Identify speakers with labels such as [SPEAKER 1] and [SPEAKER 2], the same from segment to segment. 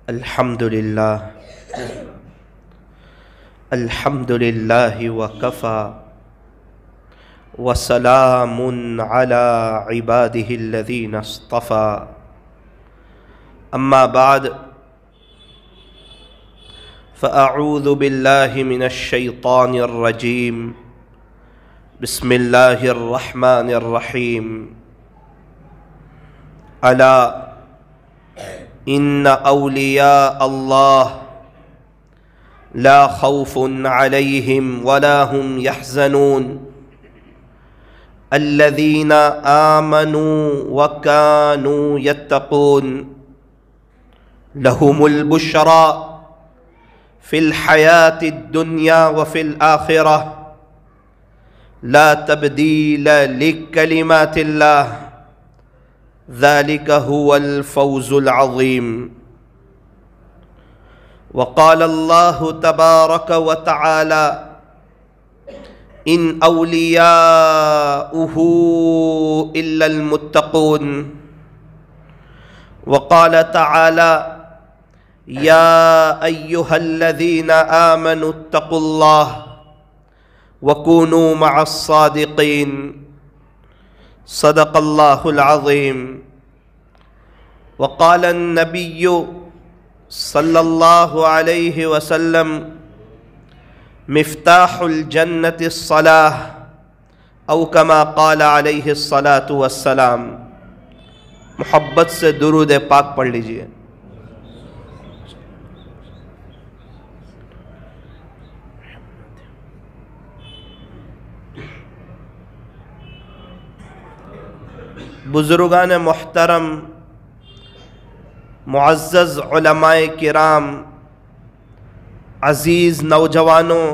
[SPEAKER 1] الحمدللہ وکفا وسلام علی عبادہ الذین اصطفى اما بعد فاعوذ باللہ من الشیطان الرجیم بسم اللہ الرحمن الرحیم الا ان اولیاء اللہ لا خوف علیہم ولا هم يحزنون الذین آمنوا وكانوا يتقون لهم البشرى في الحياة الدنيا وفي الآخرة لا تبديل لكلمات الله ذلك هو الفوز العظيم وقال الله تبارك وتعالى إن أولياؤه إلا المتقون وقال تعالى يا أيها الذين آمنوا اتقوا الله وكونوا مع الصادقين صدق الله العظيم وقال النبي صلى الله عليه وسلم مفتاح الجنة الصلاة او كما قال عليه الصلاة والسلام۔ محبت سے درود پاک پڑھ لیجئے۔ بزرگان محترم، معزز علماء کرام، عزیز نوجوانوں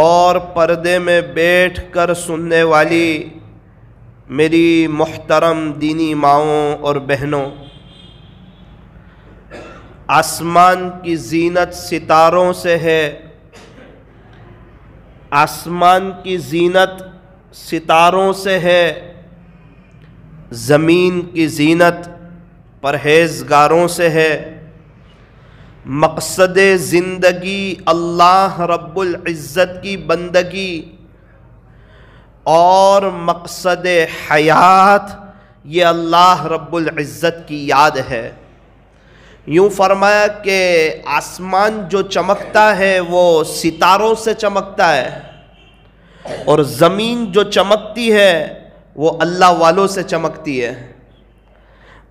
[SPEAKER 1] اور پردے میں بیٹھ کر سننے والی میری محترم دینی ماؤں اور بہنوں، آسمان کی زینت ستاروں سے ہے، آسمان کی زینت ستاروں سے ہے، زمین کی زینت پرہیزگاروں سے ہے، مقصد زندگی اللہ رب العزت کی بندگی اور مقصد حیات یہ اللہ رب العزت کی یاد ہے۔ یوں فرمایا کہ آسمان جو چمکتا ہے وہ ستاروں سے چمکتا ہے، اور زمین جو چمکتی ہے وہ اللہ والوں سے چمکتی ہے۔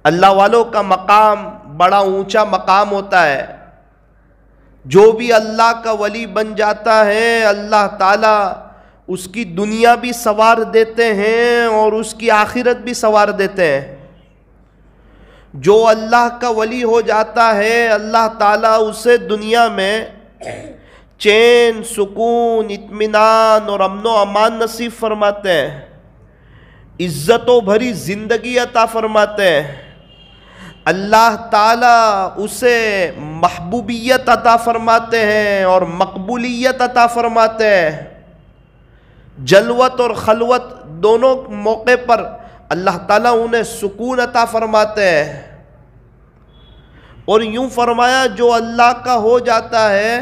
[SPEAKER 1] اللہ والوں کا مقام بڑا اونچا مقام ہوتا ہے۔ جو بھی اللہ کا ولی بن جاتا ہے اللہ تعالیٰ اس کی دنیا بھی سنوار دیتے ہیں اور اس کی آخرت بھی سنوار دیتے ہیں۔ جو اللہ کا ولی ہو جاتا ہے اللہ تعالیٰ اسے دنیا میں چین، سکون، اطمینان اور امن و امان نصیب فرماتے ہیں، عزت و بھری زندگی عطا فرماتے ہیں۔ اللہ تعالیٰ اسے محبوبیت عطا فرماتے ہیں اور مقبولیت عطا فرماتے ہیں۔ جلوت اور خلوت دونوں موقع پر اللہ تعالیٰ انہیں سکون عطا فرماتے ہیں۔ اور یوں فرمایا جو اللہ کا ہو جاتا ہے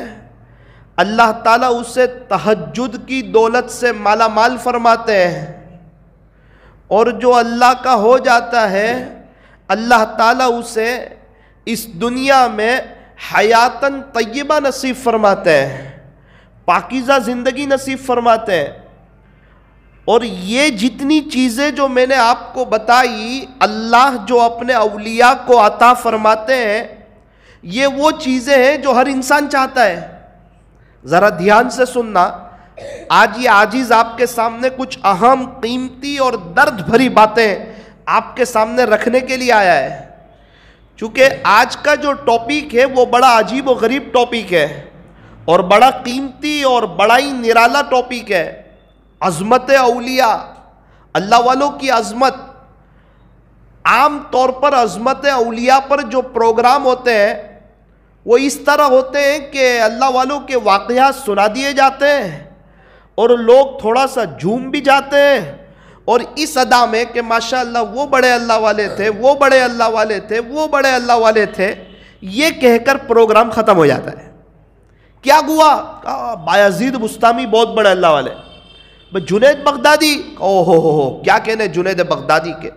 [SPEAKER 1] اللہ تعالیٰ اسے تہجد کی دولت سے مالا مال فرماتے ہیں، اور جو اللہ کا ہو جاتا ہے اللہ تعالیٰ اسے اس دنیا میں حیاتاً طیبہ نصیب فرماتے ہیں، پاکیزہ زندگی نصیب فرماتے ہیں۔ اور یہ جتنی چیزیں جو میں نے آپ کو بتائی اللہ جو اپنے اولیاء کو عطا فرماتے ہیں یہ وہ چیزیں ہیں جو ہر انسان چاہتا ہے۔ ذرا دھیان سے سننا، آج یہ عاجز آپ کے سامنے کچھ اہم، قیمتی اور درد بھری باتیں آپ کے سامنے رکھنے کے لیے آیا ہے، چونکہ آج کا جو ٹاپک ہے وہ بڑا عجیب و غریب ٹاپک ہے اور بڑا قیمتی اور بڑا ہی نرالا ٹاپک ہے۔ عظمت اولیاء، اللہ والوں کی عظمت۔ عام طور پر عظمت اولیاء پر جو پروگرام ہوتے ہیں وہ اس طرح ہوتے ہیں کہ اللہ والوں کے واقعات سنا دیے جاتے ہیں اور لوگ تھوڑا سا جھوم بھی جاتے ہیں، اور اس ادا میں کہ ماشاءاللہ وہ بڑے اللہ والے تھے، وہ بڑے اللہ والے تھے، وہ بڑے اللہ والے تھے، یہ کہہ کر پروگرام ختم ہو جاتا ہے. کیا ہوا؟ بایزید بستامی بہت بڑے اللہ والے. جنید بغدادی، او ہو کیا کہنے جنید بغدادی کے.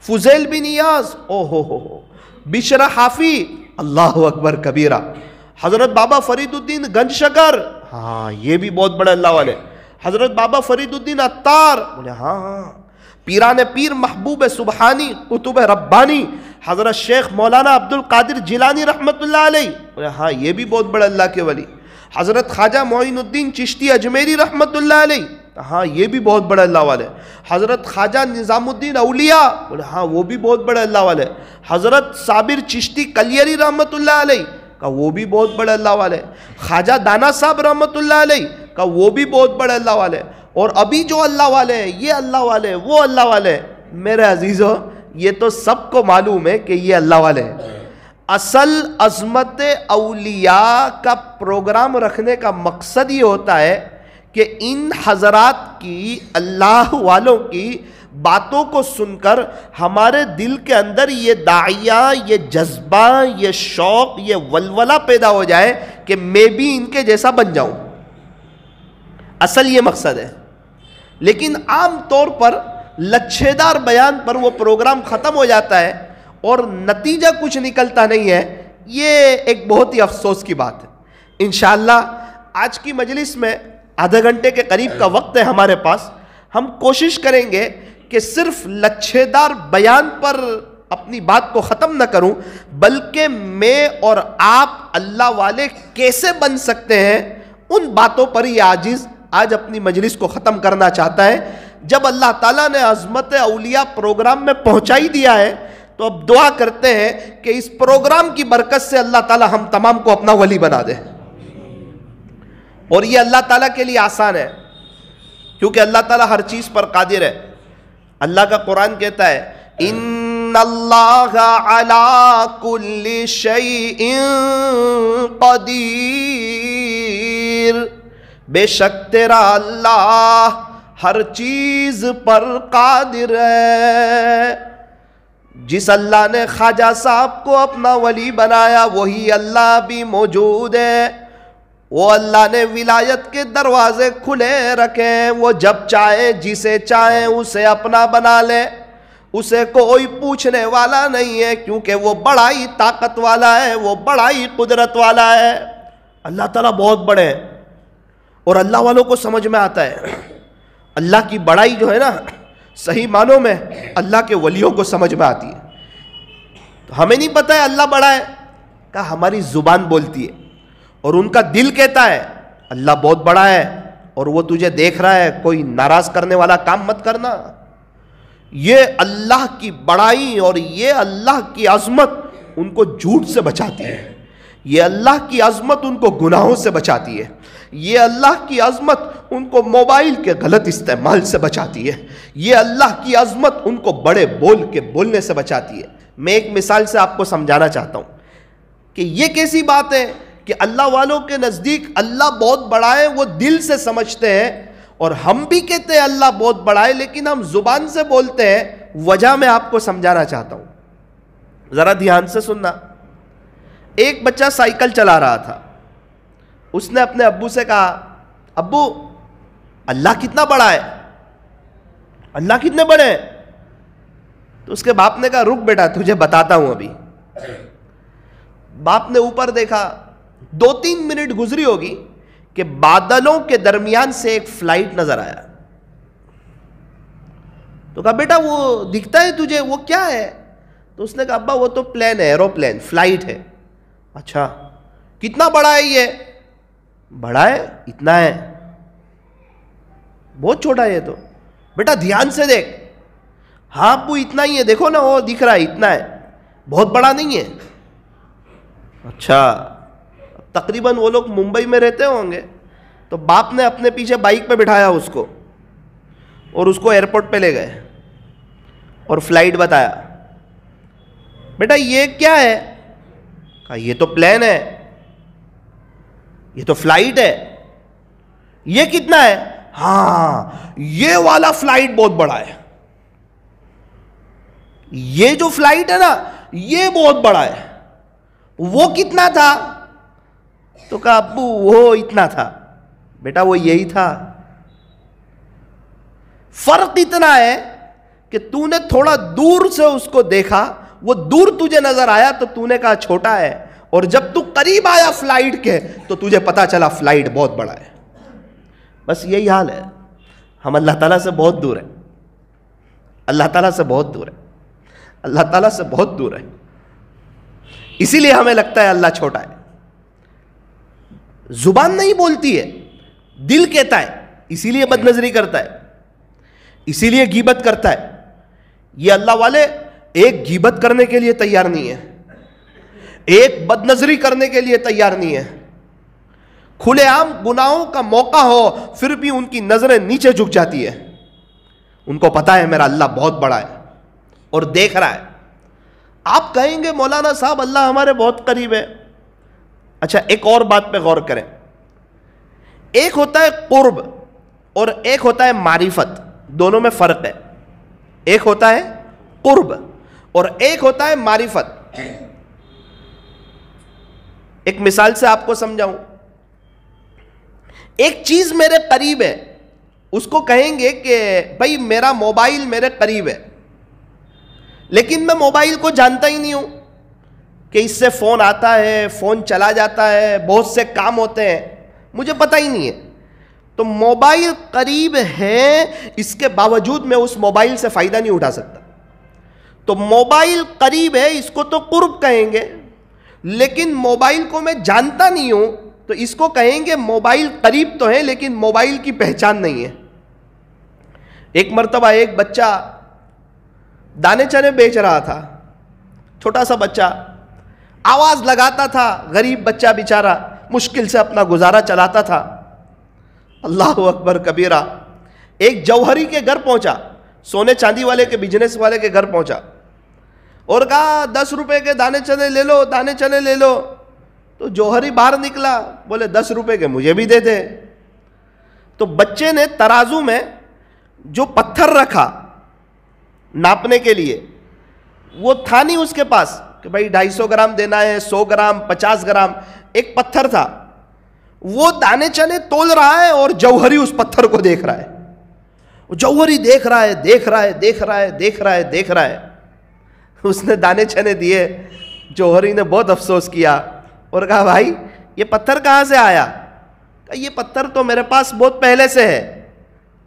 [SPEAKER 1] فضیل بن نیاز، او ہو. بشر حافی، اللہ اکبر کبیرہ. حضرت بابا فرید الدین گنج شکر، ہاں یہ بھی بہت بڑے اللہ والے. حضرت بابا فرید الدین عطار، بولے ہاں. پیران پیر محبوب سبحانی قطب ربانی حضرت شیخ مولانا عبد القادر جیلانی رحمت اللہ علیہ، بولے ہاں یہ بھی بہت بڑے اللہ کے ولی. حضرت خواجہ معین الدین چشتی اجمیری رحمت اللہ علیہ، ہاں یہ بھی بہت بڑے اللہ والے. حضرت خواجہ نظام الدین اولیاء، بولے ہاں وہ بھی بہت بڑے اللہ والے. حضرت صابر چشتی کلیری رحمت اللہ علیہ کا وہ بھی بہت بڑے اللہ والے. خواجہ دانا صاحب رحمت اللہ علیہ کا وہ بھی بہت بڑے اللہ والے. اور ابھی جو اللہ والے ہیں، یہ اللہ والے، وہ اللہ والے. میرے عزیزو یہ تو سب کو معلوم ہے کہ یہ اللہ والے ہیں. اصل عظمت اولیاء کا پروگرام رکھنے کا مقصد یہ ہوتا ہے کہ ان حضرات کی، اللہ والوں کی باتوں کو سن کر ہمارے دل کے اندر یہ داعیہ، یہ جذبہ، یہ شوق، یہ ولولہ پیدا ہو جائے کہ میں بھی ان کے جیسا بن جاؤں. اصل یہ مقصد ہے. لیکن عام طور پر لچھے دار بیان پر وہ پروگرام ختم ہو جاتا ہے اور نتیجہ کچھ نکلتا نہیں ہے. یہ ایک بہت ہی افسوس کی بات ہے. انشاءاللہ آج کی مجلس میں آدھے گھنٹے کے قریب کا وقت ہے ہمارے پاس. ہم کوشش کریں گے کہ صرف لچھے دار بیان پر اپنی بات کو ختم نہ کروں، بلکہ میں اور آپ اللہ والے کیسے بن سکتے ہیں ان باتوں پر یہ عاجز آج اپنی مجلس کو ختم کرنا چاہتا ہے. جب اللہ تعالیٰ نے عظمت اولیاء پروگرام میں پہنچا ہی دیا ہے تو اب دعا کرتے ہیں کہ اس پروگرام کی برکت سے اللہ تعالیٰ ہم تمام کو اپنا ولی بنا دے. اور یہ اللہ تعالیٰ کے لیے آسان ہے کیونکہ اللہ تعالیٰ ہر چیز پر قادر ہے. اللہ کا قرآن کہتا ہے ان اللہ علی کل شیء قدیر، بے شک تیرا اللہ ہر چیز پر قادر ہے. جس اللہ نے خواجہ صاحب کو اپنا ولی بنایا وہی اللہ بھی موجود ہے. وہ اللہ نے ولایت کے دروازے کھلے رکھے، وہ جب چاہے جسے چاہے اسے اپنا بنا لے. اسے کوئی پوچھنے والا نہیں ہے کیونکہ وہ بڑا ہی طاقت والا ہے، وہ بڑا ہی قدرت والا ہے. اللہ تعالیٰ بہت بڑے ہیں اور اللہ والوں کو سمجھ میں آتا ہے. اللہ کی بڑائی جو ہے نا صحیح معنوں میں اللہ کے ولیوں کو سمجھ میں آتی ہے. تو ہمیں نہیں پتہ ہے اللہ بڑا ہے، کہ ہماری زبان بولتی ہے اور ان کا دل کہتا ہے اللہ بہت بڑا ہے اور وہ تجھے دیکھ رہا ہے، کوئی ناراض کرنے والا کام مت کرنا. یہ اللہ کی بڑائی اور یہ اللہ کی عظمت ان کو جھوٹ سے بچاتی ہے. یہ اللہ کی عظمت ان کو گناہوں سے بچاتی ہے. یہ اللہ کی عظمت ان کو موبائل کے غلط استعمال سے بچاتی ہے. یہ اللہ کی عظمت ان کو بڑے بول کے بولنے سے بچاتی ہے. میں ایک مثال سے آپ کو سمجھانا چاہتا ہوں کہ یہ کیسی بات ہے کہ اللہ والوں کے نزدیک اللہ بہت بڑا ہے، وہ دل سے سمجھتے ہیں، اور ہم بھی کہتے ہیں اللہ بہت بڑا ہے لیکن ہم زبان سے بولتے ہیں. وجہ میں آپ کو سمجھانا چاہتا ہوں، ذرا دھیان سے سننا. ایک بچہ سائیکل چلا رہا تھا. اس نے اپنے ابو سے کہا ابو اللہ کتنا بڑا ہے، اللہ کتنے بڑے ہیں؟ تو اس کے باپ نے کہا رک بیٹا تجھے بتاتا ہوں ابھی. باپ نے اوپر دیکھا، 2-3 منٹ گزری ہوگی کہ بادلوں کے درمیان سے ایک فلائٹ نظر آیا. تو کہا بیٹا وہ دکھتا ہے تجھے، وہ کیا ہے؟ تو اس نے کہا ابا وہ تو پلین ہے، ایروپلین، فلائٹ ہے. اچھا کتنا بڑا ہے یہ؟ بڑا ہے اتنا ہے. بہت چھوٹا ہے یہ تو. بیٹا دھیان سے دیکھ. ہاں ابو اتنا ہی ہے، دیکھو نا وہ دکھ رہا ہے اتنا ہے، بہت بڑا نہیں ہے. اچھا تقریباً وہ لوگ ممبئی میں رہتے ہوں گے تو باپ نے اپنے پیچھے بائک پہ بٹھایا اس کو اور اس کو ایئرپورٹ پہ لے گئے اور فلائٹ بتایا. بیٹا یہ کیا ہے؟ کہا یہ تو پلین ہے، یہ تو فلائٹ ہے. یہ کتنا ہے؟ ہاں یہ والا فلائٹ بہت بڑا ہے، یہ جو فلائٹ ہے نا یہ بہت بڑا ہے. وہ کتنا تھا؟ تو کہا ابو وہ اتنا تھا. بیٹا وہ یہی تھا. فرق اتنا ہے کہ تو نے تھوڑا دور سے اس کو دیکھا, وہ دور تجھے نظر آیا تو تو نے کہا چھوٹا ہے, اور جب تو قریب آیا فلائٹ کے تو تجھے پتا چلا فلائٹ بہت بڑا ہے. بس یہی حال ہے. ہم اللہ تعالیٰ سے بہت دور ہیں, اللہ تعالیٰ سے بہت دور ہے, اللہ تعالیٰ سے بہت دور ہے. اسی لیے ہمیں لگتا ہے اللہ چھوٹا ہے. زبان نہیں بولتی ہے, دل کہتا ہے, اسی لیے بد نظری کرتا ہے, اسی لیے غیبت کرتا ہے. یہ اللہ والے ایک غیبت کرنے کے لیے تیار نہیں ہے, ایک بد نظری کرنے کے لیے تیار نہیں ہے. کھلے عام گناہوں کا موقع ہو پھر بھی ان کی نظریں نیچے جھک جاتی ہے. ان کو پتا ہے میرا اللہ بہت بڑا ہے اور دیکھ رہا ہے. آپ کہیں گے مولانا صاحب اللہ ہمارے بہت قریب ہے. اچھا ایک اور بات پہ غور کریں. ایک ہوتا ہے قرب اور ایک ہوتا ہے معرفت, دونوں میں فرق ہے. ایک ہوتا ہے قرب اور ایک ہوتا ہے معرفت. ایک مثال سے آپ کو سمجھاؤں. ایک چیز میرے قریب ہے, اس کو کہیں گے کہ بھائی میرا موبائل میرے قریب ہے, لیکن میں موبائل کو جانتا ہی نہیں ہوں کہ اس سے فون آتا ہے, فون چلا جاتا ہے, بہت سے کام ہوتے ہیں, مجھے پتہ ہی نہیں ہے. تو موبائل قریب ہے, اس کے باوجود میں اس موبائل سے فائدہ نہیں اٹھا سکتا. تو موبائل قریب ہے, اس کو تو قرب کہیں گے, لیکن موبائل کو میں جانتا نہیں ہوں تو اس کو کہیں گے موبائل قریب تو ہے لیکن موبائل کی پہچان نہیں ہے. ایک مرتبہ ایک بچہ دانے چنے بیچ رہا تھا, چھوٹا سا بچہ, آواز لگاتا تھا, غریب بچہ بیچارہ مشکل سے اپنا گزارا چلاتا تھا. اللہ اکبر کبیرہ. ایک جوہری کے گھر پہنچا, سونے چاندی والے کے بزنس والے کے گھر پہنچا اور کہا 10 روپے کے دانے چنے لے لو, دانے چنے لے لو. تو جوہری باہر نکلا, بولے 10 روپے کے مجھے بھی دے دے. تو بچے نے ترازو میں جو پتھر رکھا ناپنے کے لیے, وہ تھا نہیں اس کے پاس کہ بھائی 250 گرام دینا ہے, 100 گرام, 50 گرام. ایک پتھر تھا, وہ دانے چنے تول رہا ہے اور جوہری اس پتھر کو دیکھ رہا ہے. جوہری دیکھ رہا ہے, دیکھ رہا ہے, دیکھ رہا ہے, دیکھ رہا ہے, دیکھ رہا ہے. اس نے دانے چنے دیے. جوہری نے بہت افسوس کیا اور کہا بھائی یہ پتھر کہاں سے آیا؟ کہا یہ پتھر تو میرے پاس بہت پہلے سے ہے.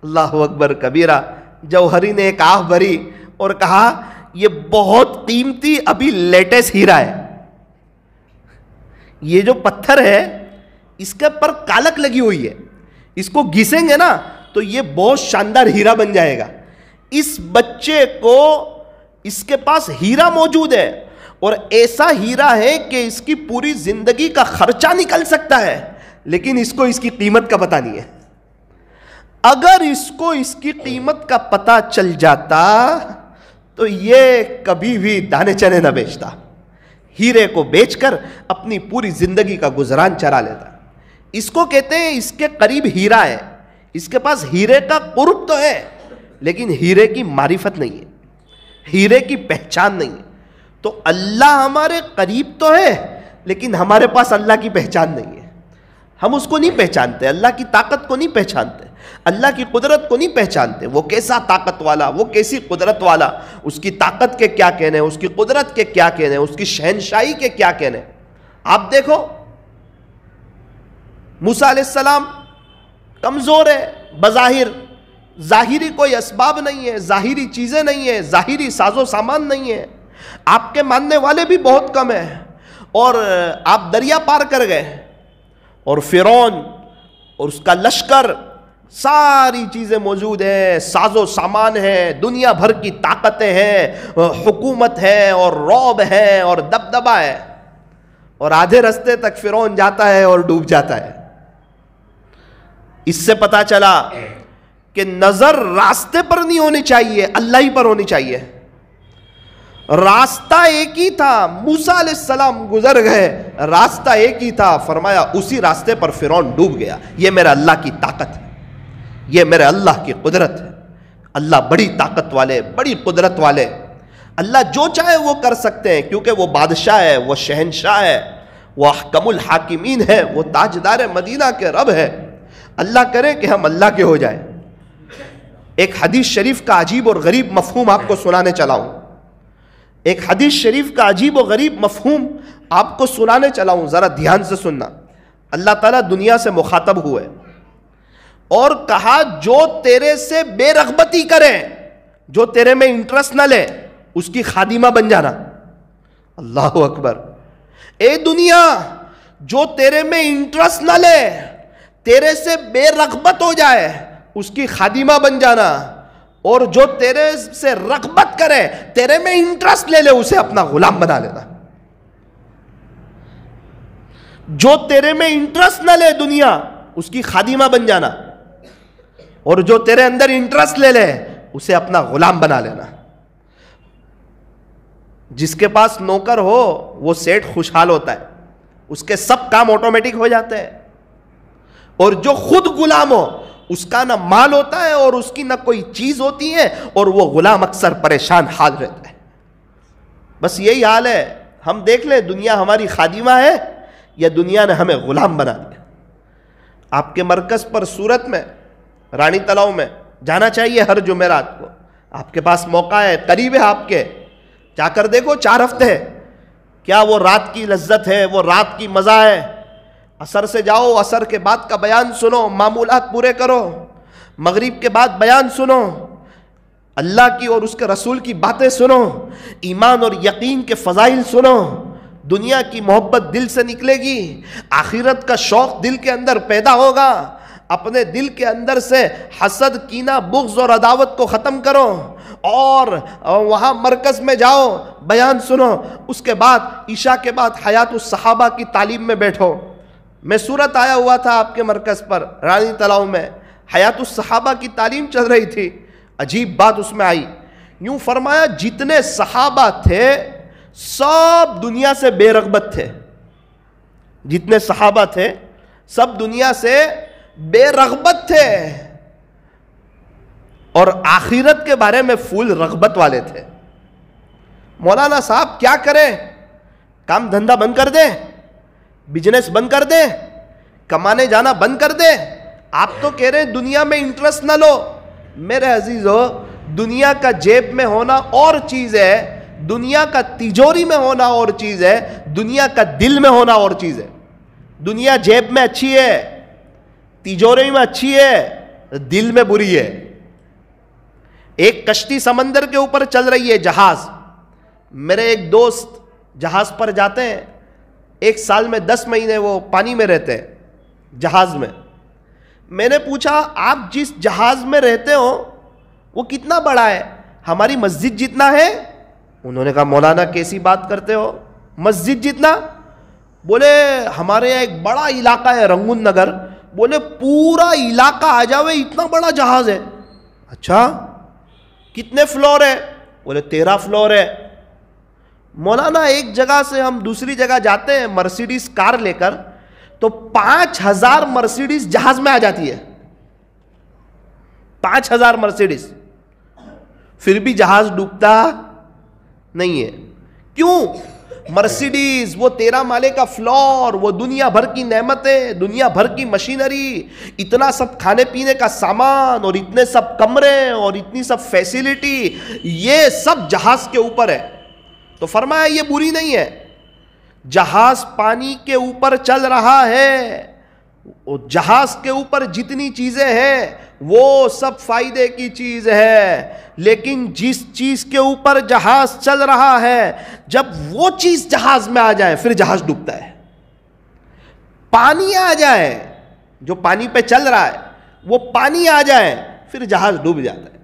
[SPEAKER 1] اللہ اکبر کبیرہ. جوہری نے ایک آہ بھری اور کہا یہ بہت قیمتی ابھی لیٹسٹ ہیرا ہے. یہ جو پتھر ہے اس کے پر کالک لگی ہوئی ہے, اس کو گھسیں گے نا تو یہ بہت شاندار ہیرا بن جائے گا. اس بچے کو اس کے پاس ہیرا موجود ہے اور ایسا ہیرا ہے کہ اس کی پوری زندگی کا خرچہ نکل سکتا ہے, لیکن اس کو اس کی قیمت کا پتہ نہیں ہے. اگر اس کو اس کی قیمت کا پتہ چل جاتا تو یہ کبھی بھی دانے چنے نہ بیچتا, ہیرے کو بیچ کر اپنی پوری زندگی کا گزران چلا لیتا. اس کو کہتے ہیں اس کے قریب ہیرا ہے, اس کے پاس ہیرے کا قرب تو ہے لیکن ہیرے کی معرفت نہیں ہے, ہیرے کی پہچان نہیں ہے. تو اللہ ہمارے قریب تو ہے لیکن ہمارے پاس اللہ کی پہچان نہیں ہے. ہم اس کو نہیں پہچانتے, اللہ کی طاقت کو نہیں پہچانتے, اللہ کی قدرت کو نہیں پہچانتے. وہ کیسا طاقت والا, وہ کیسی قدرت والا, اس کی طاقت کے کیا کہنے, اس کی قدرت کے کیا کہنے, اس کی شہنشاہی کے کیا کہنے. آپ دیکھو موسیٰ علیہ السلام کمزور ہے بظاہر, ظاہری کوئی اسباب نہیں ہے, ظاہری چیزیں نہیں ہیں, ظاہری ساز و سامان نہیں ہے. آپ کے ماننے والے بھی بہت کم ہیں اور آپ دریا پار کر گئے اور فرعون اور اس کا لشکر, ساری چیزیں موجود ہیں, ساز و سامان ہے, دنیا بھر کی طاقتیں ہیں, حکومت ہے اور رعب ہے اور دبدبا ہے, اور آدھے رستے تک فرعون جاتا ہے اور ڈوب جاتا ہے. اس سے پتا چلا کہ نظر راستے پر نہیں ہونی چاہیے, اللہ ہی پر ہونی چاہیے. راستہ ایک ہی تھا, موسیٰ علیہ السلام گزر گئے, راستہ ایک ہی تھا, فرمایا اسی راستے پر فرعون ڈوب گیا. یہ میرا اللہ کی طاقت ہے, یہ میرے اللہ کی قدرت ہے. اللہ بڑی طاقت والے, بڑی قدرت والے. اللہ جو چاہے وہ کر سکتے ہیں، کیونکہ وہ بادشاہ ہے، وہ شہنشاہ ہے، وہ احکم الحاکمین ہے، وہ تاجدار مدینہ کے رب ہے۔ اللہ کرے کہ ہم اللہ کے ہو جائیں۔ ایک حدیث شریف کا عجیب اور غریب مفہوم آپ کو سنانے چلا ہوں، ایک حدیث شریف کا عجیب و غریب مفہوم آپ کو سنانے چلا ہوں، ذرا دھیان سے سننا۔ اللہ تعالیٰ دنیا سے مخاطب ہوئے اور کہا جو تیرے سے بے رغبتی کرے، جو تیرے میں انٹرسٹ نہ لے، اس کی خادمہ بن جانا۔ اللہ اکبر۔ اے دنیا، جو تیرے میں انٹرسٹ نہ لے، تیرے سے بے رغبت ہو جائے، اس کی خادمہ بن جانا، اور جو تیرے سے رغبت کرے، تیرے میں انٹرسٹ لے لے، اسے اپنا غلام بنا لینا۔ جو تیرے میں انٹرسٹ نہ لے دنیا، اس کی خادمہ بن جانا، اور جو تیرے اندر انٹرسٹ لے لے، اسے اپنا غلام بنا لینا۔ جس کے پاس نوکر ہو وہ سیٹ خوشحال ہوتا ہے، اس کے سب کام آٹومیٹک ہو جاتے ہیں، اور جو خود غلام ہو اس کا نہ مال ہوتا ہے اور اس کی نہ کوئی چیز ہوتی ہے، اور وہ غلام اکثر پریشان حال رہتا ہے۔ بس یہی حال ہے۔ ہم دیکھ لیں دنیا ہماری خادمہ ہے یا دنیا نے ہمیں غلام بنا دیا۔ آپ کے مرکز پر صورت میں رانی تلاؤ میں جانا چاہیے ہر جمعرات کو، آپ کے پاس موقع ہے، قریب ہے آپ کے، جا کر دیکھو 4 ہفتے ہے، کیا وہ رات کی لذت ہے، وہ رات کی مزہ ہے؟ عصر سے جاؤ، عصر کے بعد کا بیان سنو، معمولات پورے کرو، مغرب کے بعد بیان سنو، اللہ کی اور اس کے رسول کی باتیں سنو، ایمان اور یقین کے فضائل سنو، دنیا کی محبت دل سے نکلے گی، آخرت کا شوق دل کے اندر پیدا ہوگا، اپنے دل کے اندر سے حسد، کینہ، بغض اور عداوت کو ختم کرو، اور وہاں مرکز میں جاؤ، بیان سنو، اس کے بعد عشاء کے بعد حیات الصحابہ کی تعلیم میں بیٹھو۔ میں صورت آیا ہوا تھا آپ کے مرکز پر رانی تلاؤ میں، حیات الصحابہ کی تعلیم چل رہی تھی، عجیب بات اس میں آئی، یوں فرمایا جتنے صحابہ تھے سب دنیا سے بے رغبت تھے، جتنے صحابہ تھے سب دنیا سے بے رغبت تھے، اور آخرت کے بارے میں فل رغبت والے تھے۔ مولانا صاحب کیا کریں؟ کام دھندا بند کر دیں، بزنس بند کر دیں، کمانے جانا بند کر دیں؟ آپ تو کہہ رہے ہیں دنیا میں انٹرسٹ نہ لو۔ میرے عزیزو، دنیا کا جیب میں ہونا اور چیز ہے، دنیا کا تجوری میں ہونا اور چیز ہے، دنیا کا دل میں ہونا اور چیز ہے۔ دنیا جیب میں اچھی ہے، تجوری میں اچھی ہے، دل میں بری ہے۔ ایک کشتی سمندر کے اوپر چل رہی ہے، جہاز، میرے ایک دوست جہاز پر جاتے ہیں، 1 سال میں 10 مہینے وہ پانی میں رہتے ہیں جہاز میں۔ میں نے پوچھا آپ جس جہاز میں رہتے ہو وہ کتنا بڑا ہے؟ ہماری مسجد جتنا ہے۔ انہوں نے کہا مولانا کیسی بات کرتے ہو، مسجد جتنا؟ بولے ہمارے یہاں ایک بڑا علاقہ ہے رنگون نگر، بولے پورا علاقہ آ جاوے اتنا بڑا جہاز ہے۔ اچھا کتنے فلور ہے؟ بولے 13 فلور ہے۔ مولانا ایک جگہ سے ہم دوسری جگہ جاتے ہیں مرسیڈیز کار لے کر، تو 5000 مرسیڈیز جہاز میں آ جاتی ہے، 5000 مرسیڈیز، پھر بھی جہاز ڈوبتا نہیں ہے۔ کیوں؟ مرسیڈیز، وہ 13 مالے کا فلور، وہ دنیا بھر کی نعمتیں، دنیا بھر کی مشینری، اتنا سب کھانے پینے کا سامان، اور اتنے سب کمرے اور اتنی سب فیسیلٹی، یہ سب جہاز کے اوپر ہے۔ تو فرمایا یہ بری نہیں ہے، جہاز پانی کے اوپر چل رہا ہے، جہاز کے اوپر جتنی چیزیں ہیں وہ سب فائدے کی چیز ہے، لیکن جس چیز کے اوپر جہاز چل رہا ہے جب وہ چیز جہاز میں آ جائے پھر جہاز ڈوبتا ہے۔ پانی آ جائے، جو پانی پہ چل رہا ہے وہ پانی آ جائے پھر جہاز ڈوب جاتا ہے۔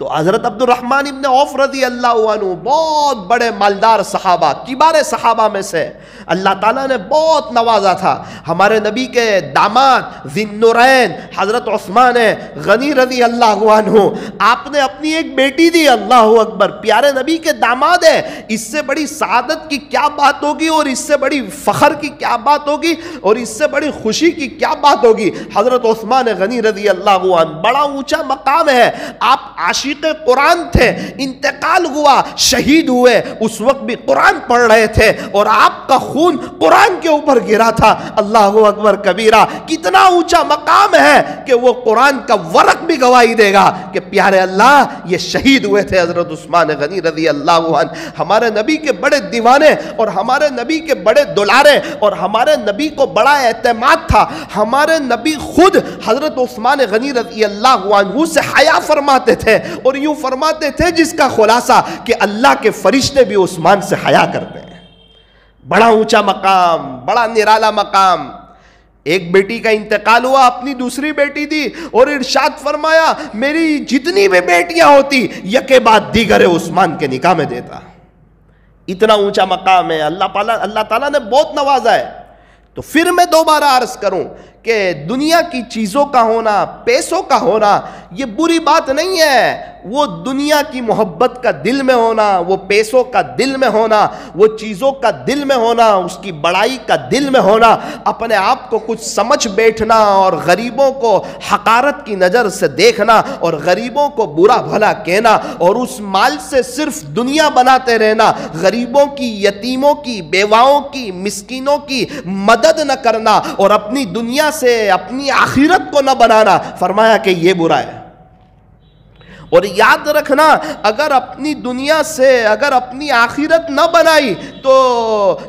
[SPEAKER 1] تو حضرت عبد الرحمن ابن عوف رضی اللہ عنہ بہت بڑے مالدار صحابہ، کبار صحابہ میں سے، اللہ تعالیٰ نے بہت نوازا تھا۔ ہمارے نبی کے داماد ذی النورین حضرت عثمان غنی رضی اللہ عنہ، آپ نے اپنی ایک بیٹی دی، اللہ اکبر، پیارے نبی کے داماد ہے، اس سے بڑی سعادت کی کیا بات ہوگی، اور اس سے بڑی فخر کی کیا بات ہوگی، اور اس سے بڑی خوشی کی کیا بات ہوگی۔ حضرت عثمان غنی رضی اللہ عنہ، بڑا اونچا مقام ہے، آپ عاشق عاشق قرآن تھے، انتقال ہوا، شہید ہوئے، اس وقت بھی قرآن پڑھ رہے تھے اور آپ کا خون قرآن کے اوپر گرا تھا۔ اللہ اکبر کبیرہ، کتنا اونچا مقام ہے کہ وہ قرآن کا ورق بھی گواہی دے گا کہ پیارے اللہ یہ شہید ہوئے تھے حضرت عثمان غنی رضی اللہ عنہ، ہمارے نبی کے بڑے دیوانے اور ہمارے نبی کے بڑے دلارے، اور ہمارے نبی کو بڑا اعتماد تھا۔ ہمارے نبی خود حضرت عثمان غنی رضی اللہ عنہ سے حیا فرماتے تھے، اور یوں فرماتے تھے جس کا خلاصہ کہ اللہ کے فرشتے بھی عثمان سے حیا کرتے ہیں۔ بڑا اونچا مقام، بڑا نرالا مقام۔ ایک بیٹی کا انتقال ہوا، اپنی دوسری بیٹی دی، اور ارشاد فرمایا میری جتنی بھی بیٹیاں ہوتی یکے بعد دیگر عثمان کے نکاح میں دیتا۔ اتنا اونچا مقام ہے، اللہ تعالیٰ نے بہت نوازا ہے۔ تو پھر میں دوبارہ عرض کروں کہ دنیا کی چیزوں کا ہونا، پیسوں کا ہونا یہ بری بات نہیں ہے۔ وہ دنیا کی محبت کا دل میں ہونا، وہ پیسوں کا دل میں ہونا، وہ چیزوں کا دل میں ہونا، اس کی بڑائی کا دل میں ہونا، اپنے آپ کو کچھ سمجھ بیٹھنا اور غریبوں کو حقارت کی نظر سے دیکھنا اور غریبوں کو برا بھلا کہنا اور اس مال سے صرف دنیا بناتے رہنا، غریبوں کی، یتیموں کی، بیواؤں کی، مسکینوں کی مدد نہ کرنا اور اپنی دنیا سے اپنی آخرت کو نہ بنانا، فرمایا کہ یہ برا ہے۔ اور یاد رکھنا اگر اپنی دنیا سے اگر اپنی آخرت نہ بنائی تو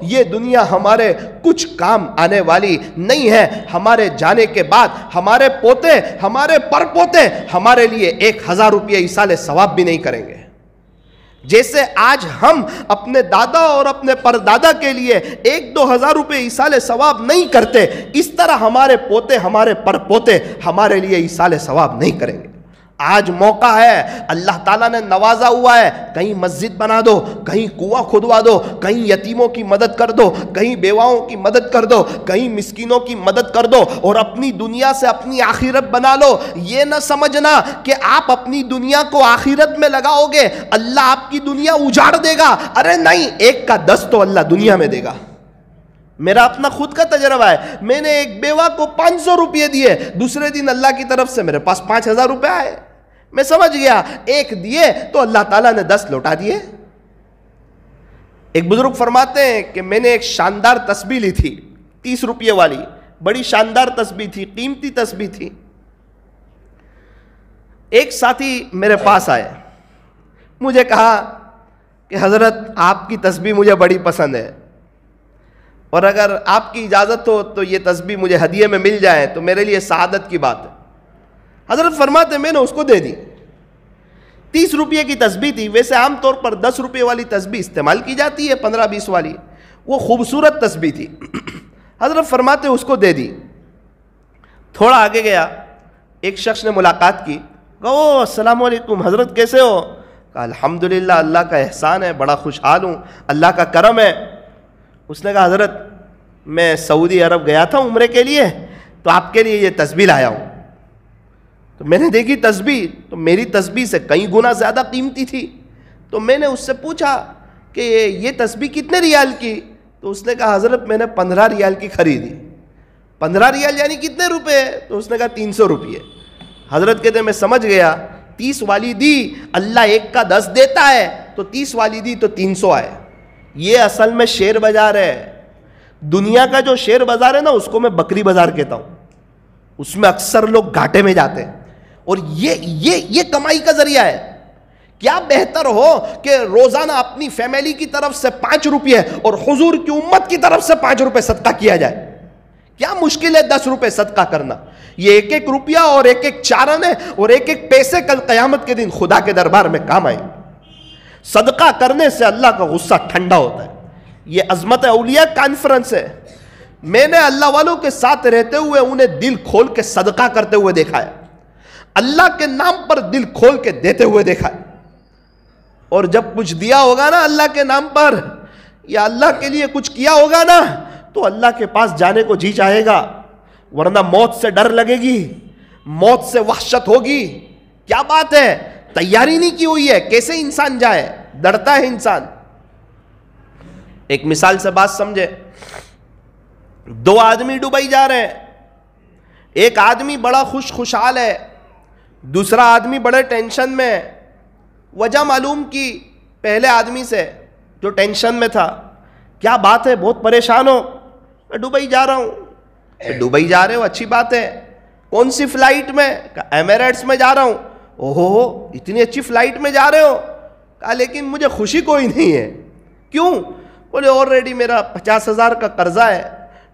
[SPEAKER 1] یہ دنیا ہمارے کچھ کام آنے والی نہیں ہے۔ ہمارے جانے کے بعد ہمارے پوتے، ہمارے پر پوتے ہمارے لیے 1000 روپیہ ایصال ثواب بھی نہیں کریں گے۔ جیسے آج ہم اپنے دادا اور اپنے پردادا کے لیے 1-2 ہزار روپے ایصال ثواب نہیں کرتے، اس طرح ہمارے پوتے، ہمارے پر پوتے ہمارے لیے ایصال ثواب نہیں کریں گے۔ آج موقع ہے، اللہ تعالیٰ نے نوازا ہوا ہے، کہیں مسجد بنا دو، کہیں کنواں کھدوا دو، کہیں یتیموں کی مدد کر دو، کہیں بیواؤں کی مدد کر دو، کہیں مسکینوں کی مدد کر دو اور اپنی دنیا سے اپنی آخرت بنا لو۔ یہ نہ سمجھنا کہ آپ اپنی دنیا کو آخرت میں لگاؤ گے اللہ آپ کی دنیا اجاڑ دے گا۔ ارے نہیں، 1 کا 10 تو اللہ دنیا میں دے گا۔ میرا اپنا خود کا تجربہ ہے، میں نے ایک بیوہ کو 500 روپئے دیے، دوسرے دن اللہ کی طرف سے میرے پاس 5000 روپے آئے۔ میں سمجھ گیا 1 دیے تو اللہ تعالیٰ نے 10 لوٹا دیے۔ ایک بزرگ فرماتے ہیں کہ میں نے ایک شاندار تسبیح لی تھی 30 روپئے والی، بڑی شاندار تسبیح تھی، قیمتی تسبیح تھی۔ ایک ساتھی میرے پاس آئے، مجھے کہا کہ حضرت آپ کی تسبیح مجھے بڑی پسند ہے، اور اگر آپ کی اجازت ہو تو یہ تسبیح مجھے ہدیے میں مل جائے تو میرے لیے سعادت کی بات ہے۔ حضرت فرماتے میں نے اس کو دے دی، 30 روپئے کی تسبیح تھی۔ ویسے عام طور پر 10 روپئے والی تسبیح استعمال کی جاتی ہے، 15-20 والی، وہ خوبصورت تسبیح تھی۔ حضرت فرماتے اس کو دے دی۔ تھوڑا آگے گیا، ایک شخص نے ملاقات کی، کہا او السلام علیکم حضرت کیسے ہو؟ کہا الحمدللہ اللہ کا احسان ہے، بڑا خوشحال ہوں، اللہ کا کرم ہے۔ اس نے کہا حضرت میں سعودی عرب گیا تھا عمرے کے لیے، تو آپ کے لیے یہ تسبیح لایا ہوں۔ تو میں نے دیکھی تسبیح تو میری تسبیح سے کئی گنا زیادہ قیمتی تھی، تو میں نے اس سے پوچھا کہ یہ تسبیح کتنے ریال کی؟ تو اس نے کہا حضرت میں نے 15 ریال کی خریدی۔ 15 ریال یعنی کتنے روپے؟ تو اس نے کہا 300 روپئے۔ حضرت کہتے میں سمجھ گیا، 30 والی دی، اللہ 1 کا 10 دیتا ہے تو 30 والی دی تو 300 آئے۔ یہ اصل میں شیئر بازار ہے۔ دنیا کا جو شیئر بازار ہے نا، اس کو میں بکری بازار کہتا ہوں، اس میں اکثر لوگ گھاٹے میں جاتے ہیں، اور یہ کمائی کا ذریعہ ہے۔ کیا بہتر ہو کہ روزانہ اپنی فیملی کی طرف سے 5 روپئے اور حضور کی امت کی طرف سے 5 روپئے صدقہ کیا جائے۔ کیا مشکل ہے 10 روپئے صدقہ کرنا؟ یہ 1-1 روپیہ اور 1-1 چارن ہے اور 1-1 پیسے کل قیامت کے دن خدا کے دربار میں کام آئیں۔ صدقہ کرنے سے اللہ کا غصہ ٹھنڈا ہوتا ہے۔ یہ عظمت اولیاء کانفرنس ہے۔ میں نے اللہ والوں کے ساتھ رہتے ہوئے انہیں دل کھول کے صدقہ کرتے ہوئے دیکھا ہے، اللہ کے نام پر دل کھول کے دیتے ہوئے دیکھا ہے۔ اور جب کچھ دیا ہوگا نا اللہ کے نام پر یا اللہ کے لیے کچھ کیا ہوگا نا، تو اللہ کے پاس جانے کو جی چاہے گا، ورنہ موت سے ڈر لگے گی، موت سے وحشت ہوگی۔ کیا بات ہے، تیاری نہیں کی ہوئی ہے، کیسے انسان جائے؟ ڈرتا ہے انسان۔ ایک مثال سے بات سمجھے، 2 آدمی دبئی جا رہے ہیں، ایک آدمی بڑا خوشحال ہے، دوسرا آدمی بڑے ٹینشن میں، وجہ معلوم کی پہلے آدمی سے جو ٹینشن میں تھا. کیا بات ہے, بہت پریشان ہو؟ میں دبئی جا رہا ہوں. دبئی جا رہے ہو, اچھی بات ہے. کون سی فلائٹ میں؟ ایمریٹس میں جا رہا ہوں. اوہو, اتنی اچھی فلائٹ میں جا رہے ہو. کہا لیکن مجھے خوشی کوئی نہیں ہے. کیوں؟ بولے آلریڈی میرا 50,000 کا قرضہ ہے,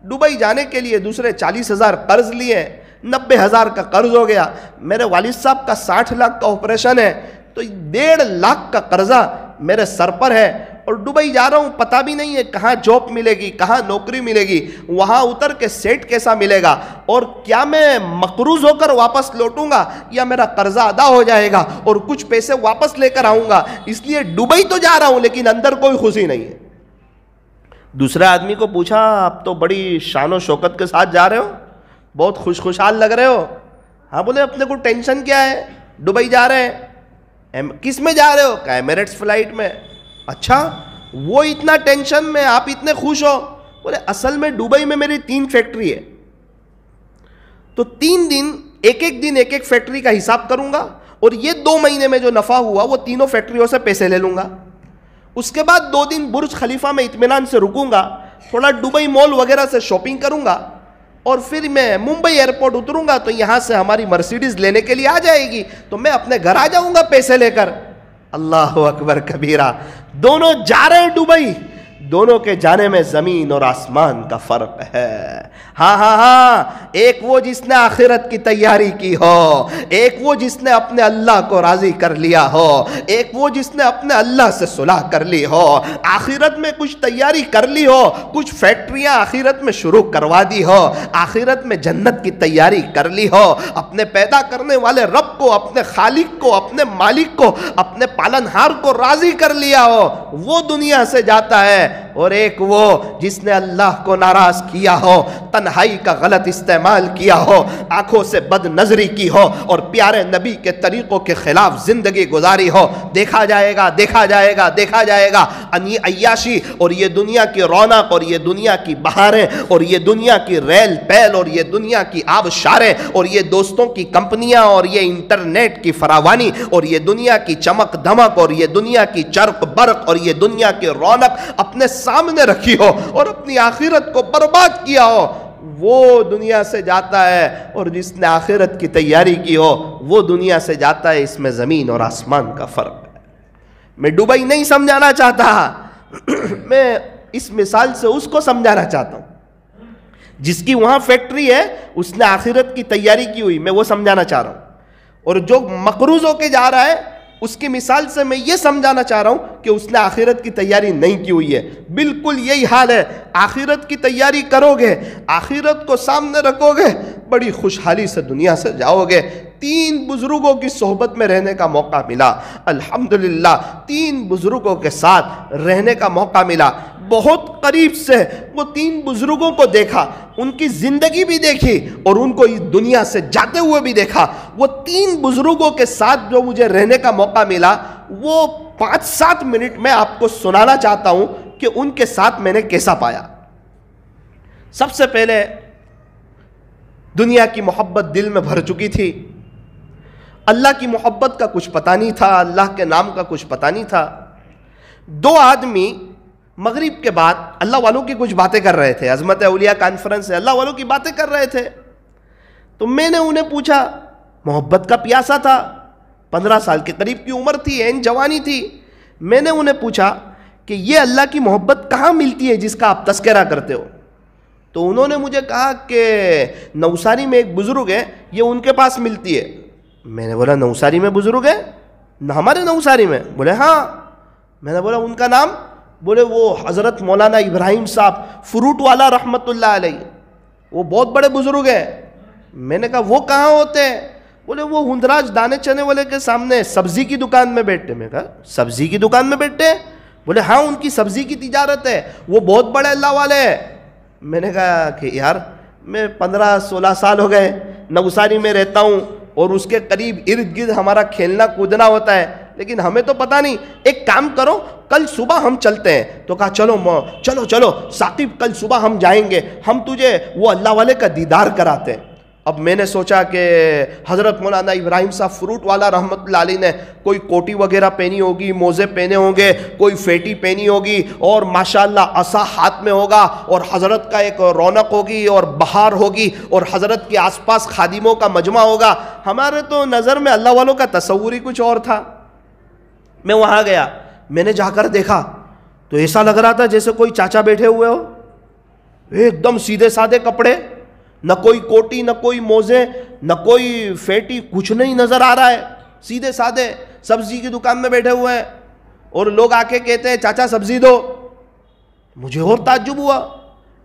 [SPEAKER 1] دبئی جانے کے لیے دوسرے 40,000 قرض لیے, 90,000 کا قرض ہو گیا. میرے والد صاحب کا 60 لاکھ کا آپریشن ہے, تو 1.5 لاکھ کا قرضہ میرے سر پر ہے, اور دبئی جا رہا ہوں, پتہ بھی نہیں ہے کہاں جاب ملے گی, کہاں نوکری ملے گی, وہاں اتر کے سیٹ کیسا ملے گا, اور کیا میں مقروض ہو کر واپس لوٹوں گا یا میرا قرضہ ادا ہو جائے گا اور کچھ پیسے واپس لے کر آؤں گا. اس لیے دبئی تو جا رہا ہوں لیکن اندر کوئی خوشی نہیں ہے. دوسرے آدمی کو پوچھا, آپ تو بڑی شان و شوکت کے ساتھ جا رہے ہو, بہت خوشحال لگ رہے ہو. ہاں, بولے اپنے کو ٹینشن کیا ہے, دبئی جا رہے ہیں. کس میں جا رہے ہو؟ کہ ایمریٹس فلائٹ میں. اچھا, وہ اتنا ٹینشن میں, آپ اتنے خوش ہو؟ بولے اصل میں دبئی میں میری 3 فیکٹری ہے, تو 3 دن ایک ایک فیکٹری کا حساب کروں گا, اور یہ 2 مہینے میں جو نفع ہوا وہ تینوں فیکٹریوں سے پیسے لے لوں گا. اس کے بعد 2 دن برج خلیفہ میں اطمینان سے رکوں گا, تھوڑا دبئی مال وغیرہ سے شاپنگ کروں گا, اور پھر میں ممبئی ایئرپورٹ اتروں گا تو یہاں سے ہماری مرسیڈیز لینے کے لیے آ جائے گی, تو میں اپنے گھر آ جاؤں گا پیسے لے کر. اللہ اکبر کبیرہ. دونوں جا رہے ہیں دبئی, دونوں کے جانے میں زمین اور آسمان کا فرق ہے. ہاں ہاں ہاں, ایک وہ جس نے آخرت کی تیاری کی ہو, ایک وہ جس نے اپنے اللہ کو راضی کر لیا ہو, ایک وہ جس نے اپنے اللہ سے صلح کر لی ہو, آخرت میں کچھ تیاری کر لی ہو, کچھ فیکٹریاں آخرت میں شروع کروا دی ہو, آخرت میں جنت کی تیاری کر لی ہو, اپنے پیدا کرنے والے رب کو, اپنے خالق کو, اپنے مالک کو, اپنے پالنہار کو راضی کر لیا ہو, وہ دنیا سے جاتا ہے. اور ایک وہ جس نے اللہ کو ناراض کیا ہو, تنہائی کا غلط استعمال کیا ہو, آنکھوں سے بد نظری کی ہو, اور پیارے نبی کے طریقوں کے خلاف زندگی گزاری ہو. دیکھا جائے گا, دیکھا جائے گا, دیکھا جائے گا. عیاشی اور یہ دنیا کی رونق اور یہ دنیا کی بہاریں اور یہ دنیا کی ریل پیل اور یہ دنیا کی آبشاریں اور یہ دوستوں کی کمپنیاں اور یہ انٹرنیٹ کی فراوانی اور یہ دنیا کی چمک دھمک اور یہ دنیا کی چرق برق اور یہ دنیا کی رونق اپنے سامنے رکھی ہو اور اپنی آخرت کو برباد کیا ہو, وہ دنیا سے جاتا ہے. اور جس نے آخرت کی تیاری کی ہو وہ دنیا سے جاتا ہے. اس میں زمین اور آسمان کا فرق ہے. میں دبئی نہیں سمجھانا چاہتا, میں اس مثال سے اس کو سمجھانا چاہتا ہوں جس کی وہاں فیکٹری ہے, اس نے آخرت کی تیاری کی ہوئی, میں وہ سمجھانا چاہ رہا ہوں. اور جو مقروض ہو کے جا رہا ہے اس کی مثال سے میں یہ سمجھانا چاہ رہا ہوں کہ اس نے آخرت کی تیاری نہیں کی ہوئی ہے. بالکل یہی حال ہے. آخرت کی تیاری کرو گے, آخرت کو سامنے رکھو گے, بڑی خوشحالی سے دنیا سے جاؤ گے. 3 بزرگوں کی صحبت میں رہنے کا موقع ملا, الحمدللہ 3 بزرگوں کے ساتھ رہنے کا موقع ملا. بہت قریب سے وہ 3 بزرگوں کو دیکھا, ان کی زندگی بھی دیکھی اور ان کو اس دنیا سے جاتے ہوئے بھی دیکھا. وہ 3 بزرگوں کے ساتھ جو مجھے رہنے کا موقع ملا, وہ 5-7 منٹ میں آپ کو سنانا چاہتا ہوں کہ ان کے ساتھ میں نے کیسا پایا. سب سے پہلے دنیا کی محبت دل میں بھر چکی تھی, اللہ کی محبت کا کچھ پتہ نہیں تھا, اللہ کے نام کا کچھ پتہ نہیں تھا. 2 آدمی مغرب کے بعد اللہ والوں کی کچھ باتیں کر رہے تھے, عظمت اولیاء کانفرنس سے اللہ والوں کی باتیں کر رہے تھے. تو میں نے انہیں پوچھا, محبت کا پیاسا تھا, 15 سال کے قریب کی عمر تھی, عین جوانی تھی. میں نے انہیں پوچھا کہ یہ اللہ کی محبت کہاں ملتی ہے جس کا آپ تذکرہ کرتے ہو؟ تو انہوں نے مجھے کہا کہ نوساری میں ایک بزرگ ہے, یہ ان کے پاس ملتی ہے. میں نے بولا نوساری میں بزرگ ہے؟ ہمارے نوساری میں؟ بولے ہاں. میں نے بولا ان کا نام؟ بولے وہ حضرت مولانا ابراہیم صاحب فروٹ والا رحمت اللہ علیہ, وہ بہت بڑے بزرگ ہیں. میں نے کہا وہ کہاں ہوتے ہیں؟ بولے وہ ہندراج دانے چنے والے کے سامنے سبزی کی دکان میں بیٹھتے. میں کہا سبزی کی دکان میں بیٹھتے ہیں؟ بولے ہاں ان کی سبزی کی تجارت ہے, وہ بہت بڑے اللہ والے ہیں. میں نے کہا کہ یار میں 15-16 سال ہو گئے نوساری میں رہتا ہوں اور اس کے قریب ارد گرد ہمارا کھیلنا کودنا ہوتا ہے, لیکن ہمیں تو پتہ نہیں. ایک کام کرو, کل صبح ہم چلتے ہیں. تو کہا چلو چلو چلو ثاقب, کل صبح ہم جائیں گے, ہم تجھے وہ اللہ والے کا دیدار کراتے ہیں. اب میں نے سوچا کہ حضرت مولانا ابراہیم صاحب فروٹ والا رحمت اللہ علیہ نے کوئی کوٹی وغیرہ پہنی ہوگی، موزے پہنے ہوں گے، کوئی فیٹی پہنی ہوگی، اور ماشاءاللہ عصا ہاتھ میں ہوگا، اور حضرت کا ایک رونق ہوگی اور بہار ہوگی، اور حضرت کے آس پاس خادموں کا مجمع ہوگا. ہمارے تو نظر میں اللہ والوں کا تصور ہی کچھ اور تھا. میں وہاں گیا، میں نے جا کر دیکھا تو ایسا لگ رہا تھا جیسے کوئی چاچا بیٹھے ہوئے ہو، ایک دم سیدھے سادے کپڑے، نہ کوئی کوٹی، نہ کوئی موزے، نہ کوئی فیٹی، کچھ نہیں نظر آ رہا ہے، سیدھے سادے سبزی کی دکان میں بیٹھے ہوئے ہیں. اور لوگ آ کے کہتے ہیں چاچا سبزی دو. مجھے اور تعجب ہوا.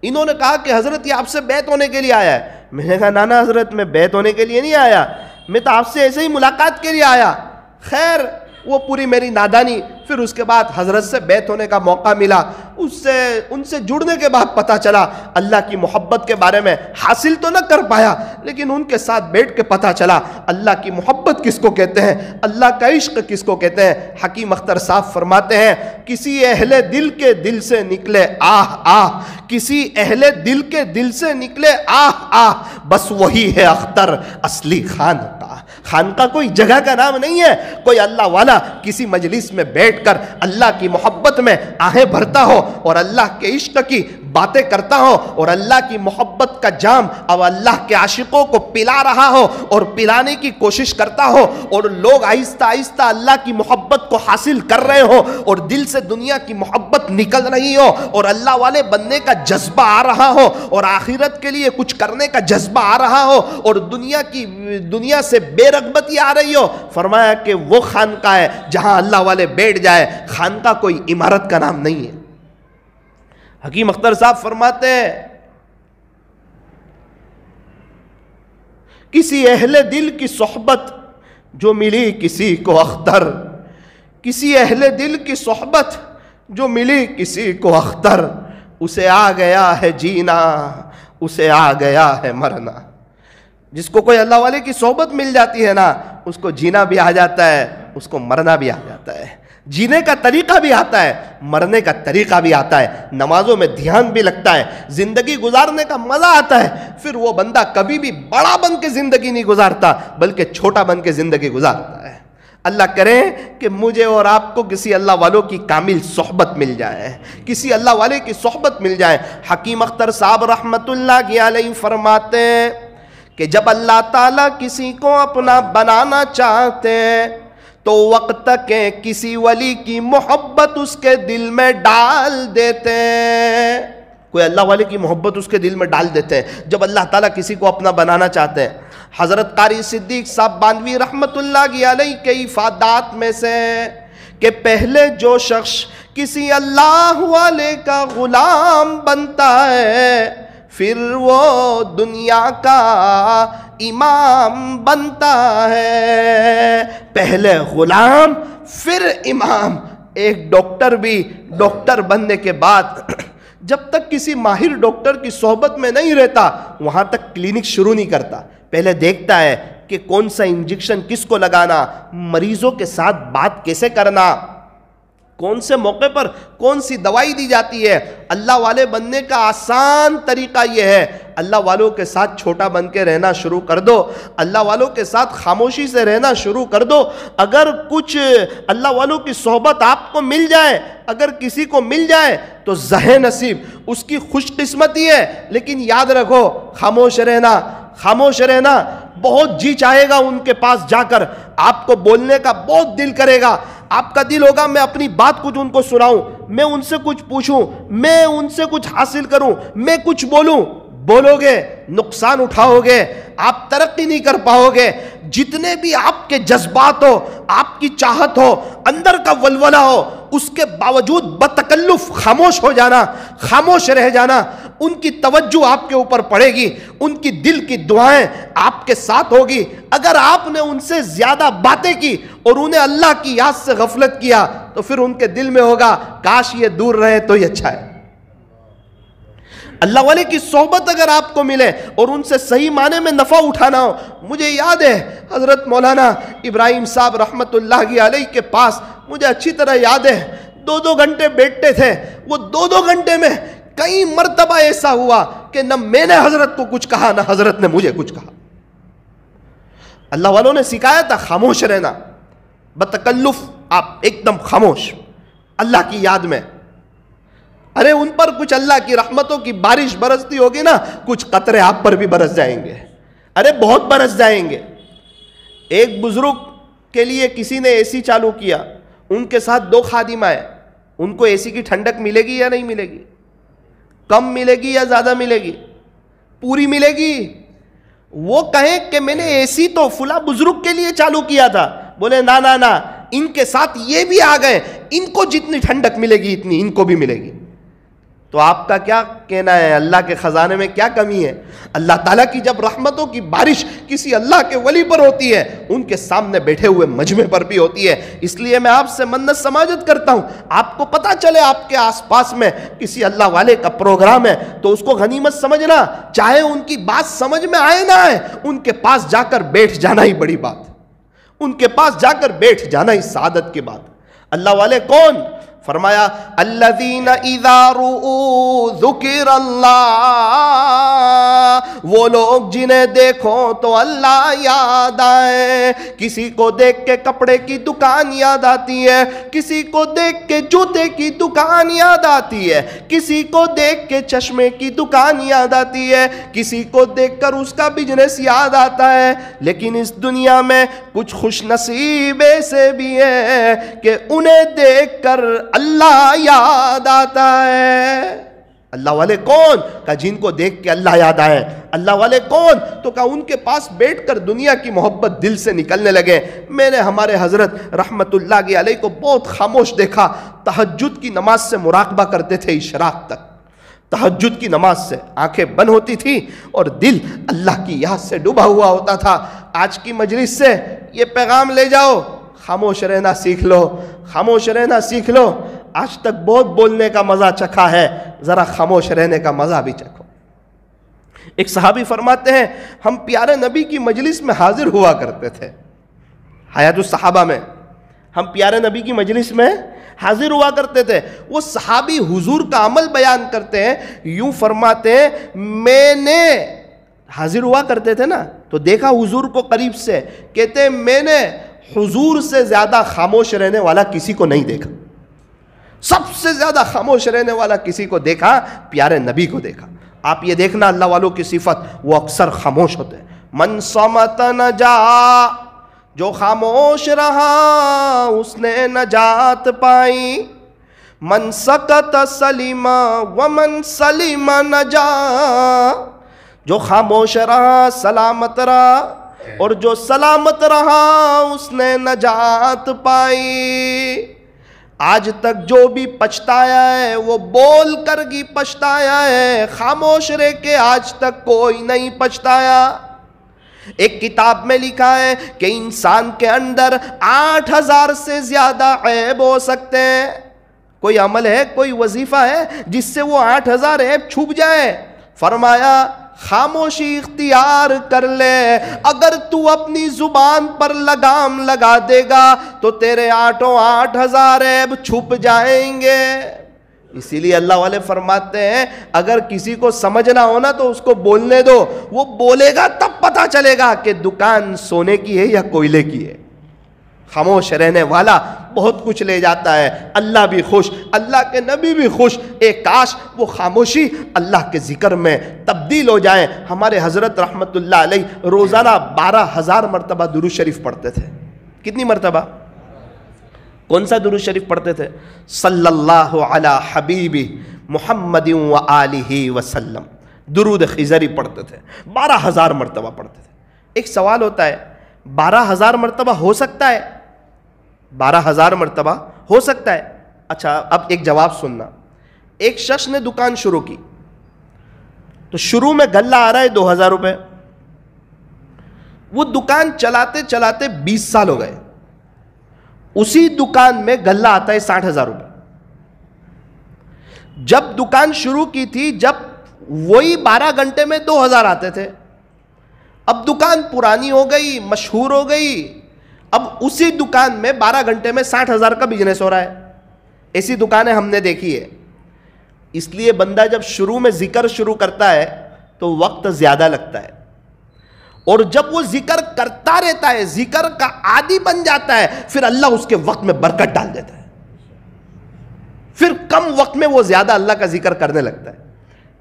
[SPEAKER 1] انہوں نے کہا کہ حضرت یہ آپ سے بیعت ہونے کے لیے آیا ہے. میں نے کہا نانا حضرت میں بیعت ہونے کے لیے نہیں آیا، میں تو آپ سے ایسے ہی ملاقات کے لیے آیا. خیر وہ پوری میری نادانی. پھر اس کے بعد حضرت سے بیعت ہونے کا موقع ملا. ان سے جڑنے کے بعد پتہ چلا اللہ کی محبت کے بارے میں. حاصل تو نہ کر پایا لیکن ان کے ساتھ بیٹھ کے پتہ چلا اللہ کی محبت کس کو کہتے ہیں، اللہ کا عشق کس کو کہتے ہیں. حکیم اختر صاحب فرماتے ہیں کسی اہل دل کے دل سے نکلے آہ آہ، کسی اہل دل کے دل سے نکلے آہ آہ، بس وہی ہے اختر اصلی خانقاہ. خانقاہ کوئی جگہ کا نام نہیں ہے. کوئی اللہ والا کسی مجلس میں بیٹھ کر اللہ کی محبت میں آہیں بھرتا ہو اور اللہ کے عشق کی باتیں کرتا ہو اور اللہ کی محبت کا جام اب اللہ کے عاشقوں کو پلا رہا ہو اور پلانے کی کوشش کرتا ہو، اور لوگ آہستہ آہستہ اللہ کی محبت کو حاصل کر رہے ہو اور دل سے دنیا کی محبت نکل رہی ہو اور اللہ والے بننے کا جذبہ آ رہا ہو اور آخرت کے لیے کچھ کرنے کا جذبہ آ رہا ہو اور دنیا سے بے رغبتی آ رہی ہو. فرمایا کہ وہ خانقاہ ہے جہاں اللہ والے بیٹھ جائے. خانقاہ کوئی عمارت کا نام نہیں ہے. حکیم اختر صاحب فرماتے ہیں کسی اہل دل کی صحبت جو ملی کسی کو اختر، کسی اہل دل کی صحبت جو ملی کسی کو اختر، اسے آ گیا ہے جینا، اسے آ گیا ہے مرنا. جس کو کوئی اللہ والے کی صحبت مل جاتی ہے نا، اس کو جینا بھی آ جاتا ہے، اس کو مرنا بھی آ جاتا ہے. جینے کا طریقہ بھی آتا ہے، مرنے کا طریقہ بھی آتا ہے، نمازوں میں دھیان بھی لگتا ہے، زندگی گزارنے کا مزہ آتا ہے. پھر وہ بندہ کبھی بھی بڑا بن کے زندگی نہیں گزارتا بلکہ چھوٹا بن کے زندگی گزارتا ہے. اللہ کرے کہ مجھے اور آپ کو کسی اللہ والوں کی کامل صحبت مل جائے، کسی اللہ والے کی صحبت مل جائے. حکیم اختر صاحب رحمت اللہ علیہ فرماتے ہیں کہ جب اللہ تعالیٰ کسی کو اپنا بنانا چاہتے ہیں تو وقت کے کسی ولی کی محبت اس کے دل میں ڈال دیتے ہیں. کوئی اللہ والے کی محبت اس کے دل میں ڈال دیتے ہیں جب اللہ تعالیٰ کسی کو اپنا بنانا چاہتے ہیں. حضرت قاری صدیق صاحب باندوی رحمت اللہ علیہ کے افادات میں سے کہ پہلے جو شخص کسی اللہ والے کا غلام بنتا ہے پھر وہ دنیا کا امام بنتا ہے. پہلے غلام پھر امام. ایک ڈاکٹر بھی ڈاکٹر بننے کے بعد جب تک کسی ماہر ڈاکٹر کی صحبت میں نہیں رہتا وہاں تک کلینک شروع نہیں کرتا. پہلے دیکھتا ہے کہ کون سا انجیکشن کس کو لگانا، مریضوں کے ساتھ بات کیسے کرنا، کون سے موقع پر کون سی دوائی دی جاتی ہے. اللہ والے بننے کا آسان طریقہ یہ ہے، اللہ والوں کے ساتھ چھوٹا بن کے رہنا شروع کر دو، اللہ والوں کے ساتھ خاموشی سے رہنا شروع کر دو. اگر کچھ اللہ والوں کی صحبت آپ کو مل جائے، اگر کسی کو مل جائے تو زہ نصیب، اس کی خوش قسمتی ہے. لیکن یاد رکھو خاموش رہنا، خاموش رہنا. بہت جی چاہے گا ان کے پاس جا کر، آپ کو بولنے کا بہت دل کرے گا، آپ کا دل ہوگا میں اپنی بات کچھ ان کو سناؤں، میں ان سے کچھ پوچھوں، میں ان سے کچھ حاصل کروں، میں کچھ بولوں. بولو گے نقصان اٹھاؤ گے، آپ ترقی نہیں کر پاؤ گے. جتنے بھی آپ کے جذبات ہو، آپ کی چاہت ہو، اندر کا ولولہ ہو، اس کے باوجود بتکلف خاموش ہو جانا، خاموش رہ جانا. ان کی توجہ آپ کے اوپر پڑے گی، ان کی دل کی دعائیں آپ کے ساتھ ہوگی. اگر آپ نے ان سے زیادہ باتیں کی اور انہیں اللہ کی یاد سے غفلت کیا تو پھر ان کے دل میں ہوگا کاش یہ دور رہے تو یہ اچھا ہے. اللہ والے کی صحبت اگر آپ کو ملے اور ان سے صحیح معنی میں نفع اٹھانا ہو. مجھے یاد ہے حضرت مولانا ابراہیم صاحب رحمت اللہ علیہ کے پاس مجھے اچھی طرح یاد ہے 2 گھنٹے بیٹھتے تھے. وہ 2 گھنٹے میں کئی مرتبہ ایسا ہوا کہ نہ میں نے حضرت کو کچھ کہا نہ حضرت نے مجھے کچھ کہا. اللہ والوں نے سکھایا تھا خاموش رہنا، بتکلف آپ ایک دم خاموش اللہ کی یاد میں. ارے ان پر کچھ اللہ کی رحمتوں کی بارش برستی ہوگی نا، کچھ قطرے آپ پر بھی برس جائیں گے، ارے بہت برس جائیں گے. ایک بزرگ کے لیے کسی نے اے سی چالو کیا، ان کے ساتھ 2 خادم آئے. ان کو اے سی کی ٹھنڈک ملے گی یا نہیں ملے گی؟ کم ملے گی یا زیادہ ملے گی؟ پوری ملے گی. وہ کہیں کہ میں نے اے سی تو فلاں بزرگ کے لیے چالو کیا تھا، بولے نا نا نا، ان کے ساتھ یہ بھی آ گئے، ان کو جتنی ٹھنڈک ملے گی اتنی ان کو بھی ملے گی. تو آپ کا کیا کہنا ہے؟ اللہ کے خزانے میں کیا کمی ہے؟ اللہ تعالیٰ کی جب رحمتوں کی بارش کسی اللہ کے ولی پر ہوتی ہے، ان کے سامنے بیٹھے ہوئے مجمع پر بھی ہوتی ہے. اس لیے میں آپ سے منت سماجت کرتا ہوں، آپ کو پتہ چلے آپ کے آس پاس میں کسی اللہ والے کا پروگرام ہے تو اس کو غنیمت سمجھنا، چاہے ان کی بات سمجھ میں آئے نہ آئے، ان کے پاس جا کر بیٹھ جانا ہی بڑی بات، ان کے پاس جا کر بیٹھ جانا ہی سعادت کی بات. اللہ والے کون؟ فرمایا الذین اذا رؤوا ذکر اللہ، وہ لوگ جنہیں دیکھو تو اللہ یاد آئے. کسی کو دیکھ کے کپڑے کی دکان یاد آتی ہے، کسی کو دیکھ کے جوتے کی دکان یاد آتی ہے، کسی کو دیکھ کے چشمے کی دکان یاد آتی ہے، کسی کو دیکھ کر اس کا بزنس یاد آتا ہے. لیکن اس دنیا میں کچھ خوش نصیب ایسے بھی ہیں کہ انہیں دیکھ کر اللہ یاد آتا ہے. اللہ والے کون؟ کہ جن کو دیکھ کے اللہ یاد آئے. اللہ والے کون؟ تو کہ ان کے پاس بیٹھ کر دنیا کی محبت دل سے نکلنے لگے. میں نے ہمارے حضرت رحمت اللہ علیہ کو بہت خاموش دیکھا، تہجد کی نماز سے مراقبہ کرتے تھے اشراق تک. تہجد کی نماز سے آنکھیں بند ہوتی تھی اور دل اللہ کی یاد سے ڈوبا ہوا ہوتا تھا. آج کی مجلس سے یہ پیغام لے جاؤ، خاموش رہنا سیکھ لو، خاموش رہنا سیکھ لو. آج تک بہت بولنے کا مزہ چکھا ہے، ذرا خاموش رہنے کا مزہ بھی چکھو. ایک صحابی فرماتے ہیں ہم پیارے نبی کی مجلس میں حاضر ہوا کرتے تھے. حیات الصحابہ میں ہم پیارے نبی کی مجلس میں حاضر ہوا کرتے تھے. وہ صحابی حضور کا عمل بیان کرتے ہیں، یوں فرماتے ہیں میں نے حاضر ہوا کرتے تھے نا تو دیکھا حضور کو قریب سے، کہتے ہیں میں نے حضور سے زیادہ خاموش رہنے والا کسی کو نہیں دیکھا. سب سے زیادہ خاموش رہنے والا کسی کو دیکھا؟ پیارے نبی کو دیکھا. آپ یہ دیکھنا اللہ والوں کی صفت، وہ اکثر خاموش ہوتے ہیں. من صمت نجا، جو خاموش رہا اس نے نجات پائی. من سکت سلیم ومن سلیم نجا، جو خاموش رہا سلامت رہا اور جو سلامت رہا اس نے نجات پائی. آج تک جو بھی پچھتایا ہے وہ بول کر ہی پچھتایا ہے، خاموش رہ کے آج تک کوئی نہیں پچھتایا. ایک کتاب میں لکھا ہے کہ انسان کے اندر 8000 سے زیادہ عیب ہو سکتے ہیں. کوئی عمل ہے، کوئی وظیفہ ہے جس سے وہ 8000 عیب چھپ جائے؟ فرمایا خاموشی اختیار کر لے. اگر تو اپنی زبان پر لگام لگا دے گا تو تیرے 8000 عیب چھپ جائیں گے. اسی لیے اللہ والے فرماتے ہیں اگر کسی کو سمجھنا ہونا تو اس کو بولنے دو، وہ بولے گا تب پتا چلے گا کہ دکان سونے کی ہے یا کوئلے کی ہے. خاموش رہنے والا بہت کچھ لے جاتا ہے. اللہ بھی خوش، اللہ کے نبی بھی خوش. ایک کاش وہ خاموشی اللہ کے ذکر میں تبدیل ہو جائے. ہمارے حضرت رحمت اللہ علیہ روزانہ 12000 مرتبہ درود شریف پڑھتے تھے. کتنی مرتبہ؟ کون سا درود شریف پڑھتے تھے؟ صلی اللہ علی حبیبی محمد و آلہ وسلم. درود خضری پڑھتے تھے، 12000 مرتبہ پڑھتے تھے. ایک سوال ہوتا ہے 12000 مرتبہ ہو سکتا ہے؟ 12000 مرتبہ ہو سکتا ہے؟ اچھا اب ایک جواب سننا. ایک شخص نے دکان شروع کی تو شروع میں غلہ آ رہا ہے 2000 روپے. وہ دکان چلاتے چلاتے 20 سال ہو گئے، اسی دکان میں غلہ آتا ہے 60000 روپے. جب دکان شروع کی تھی جب وہی 12 گھنٹے میں 2000 آتے تھے. اب دکان پرانی ہو گئی، مشہور ہو گئی، اب اسی دکان میں 12 گھنٹے میں 60000 کا بزنس ہو رہا ہے. ایسی دکانیں ہم نے دیکھی ہے. اس لیے بندہ جب شروع میں ذکر شروع کرتا ہے تو وقت زیادہ لگتا ہے، اور جب وہ ذکر کرتا رہتا ہے، ذکر کا عادی بن جاتا ہے، پھر اللہ اس کے وقت میں برکت ڈال دیتا ہے، پھر کم وقت میں وہ زیادہ اللہ کا ذکر کرنے لگتا ہے۔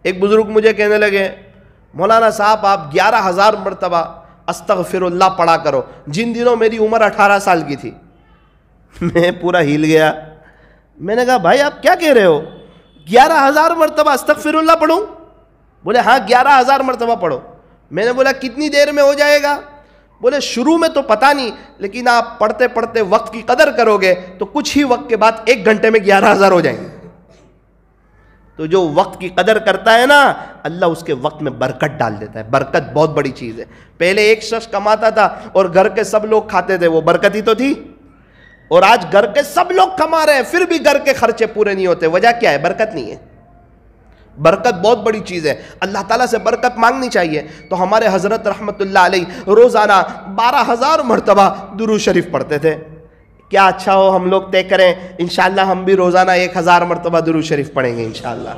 [SPEAKER 1] ایک بزرگ مجھے کہنے لگے، مولانا صاحب آپ 11,000 مرتبہ استغفر اللہ پڑھا کرو۔ جن دنوں میری عمر 18 سال کی تھی، میں پورا ہل گیا۔ میں نے کہا بھائی آپ کیا کہہ رہے ہو، 11,000 مرتبہ استغفر اللہ پڑھوں؟ بولے ہاں 11,000 مرتبہ پڑھو۔ میں نے بولا کتنی دیر میں ہو جائے گا؟ بولے شروع میں تو پتہ نہیں، لیکن آپ پڑھتے پڑھتے وقت کی قدر کرو گے تو کچھ ہی وقت کے بعد 1 گھنٹے میں 11,000 ہو جائیں گے۔ تو جو وقت کی قدر کرتا ہے نا، اللہ اس کے وقت میں برکت ڈال دیتا ہے۔ برکت بہت بڑی چیز ہے۔ پہلے ایک شخص کماتا تھا اور گھر کے سب لوگ کھاتے تھے، وہ برکت ہی تو تھی۔ اور آج گھر کے سب لوگ کما رہے ہیں پھر بھی گھر کے خرچے پورے نہیں ہوتے، وجہ کیا ہے؟ برکت نہیں ہے۔ برکت بہت بڑی چیز ہے، اللہ تعالیٰ سے برکت مانگنی چاہیے۔ تو ہمارے حضرت رحمت اللہ علیہ روزانہ 12,000 مرتبہ درود شریف پڑھتے تھے۔ کیا اچھا ہو ہم لوگ طے کریں انشاءاللہ ہم بھی روزانہ 1,000 مرتبہ درود شریف پڑھیں گے انشاءاللہ۔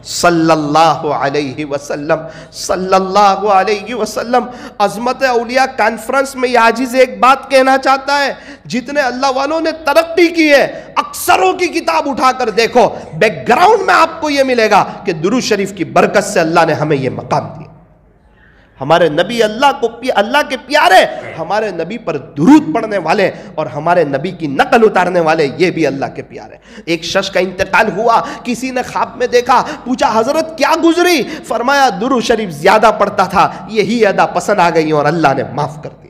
[SPEAKER 1] صلی اللہ علیہ وسلم، صلی اللہ علیہ وسلم۔ عظمت اولیاء کانفرنس میں یہ عاجز ایک بات کہنا چاہتا ہے، جتنے اللہ والوں نے ترقی کی ہے اکثروں کی کتاب اٹھا کر دیکھو، بیک گراؤنڈ میں آپ کو یہ ملے گا کہ درود شریف کی برکت سے اللہ نے ہمیں یہ مقام دیا۔ ہمارے نبی اللہ کے پیارے، ہمارے نبی پر درود پڑھنے والے اور ہمارے نبی کی نقل اتارنے والے، یہ بھی اللہ کے پیارے۔ ایک شخص کا انتقال ہوا، کسی نے خواب میں دیکھا، پوچھا حضرت کیا گزری؟ فرمایا درود شریف زیادہ پڑھتا تھا، یہی ادا پسند آ گئی اور اللہ نے معاف کر دیا۔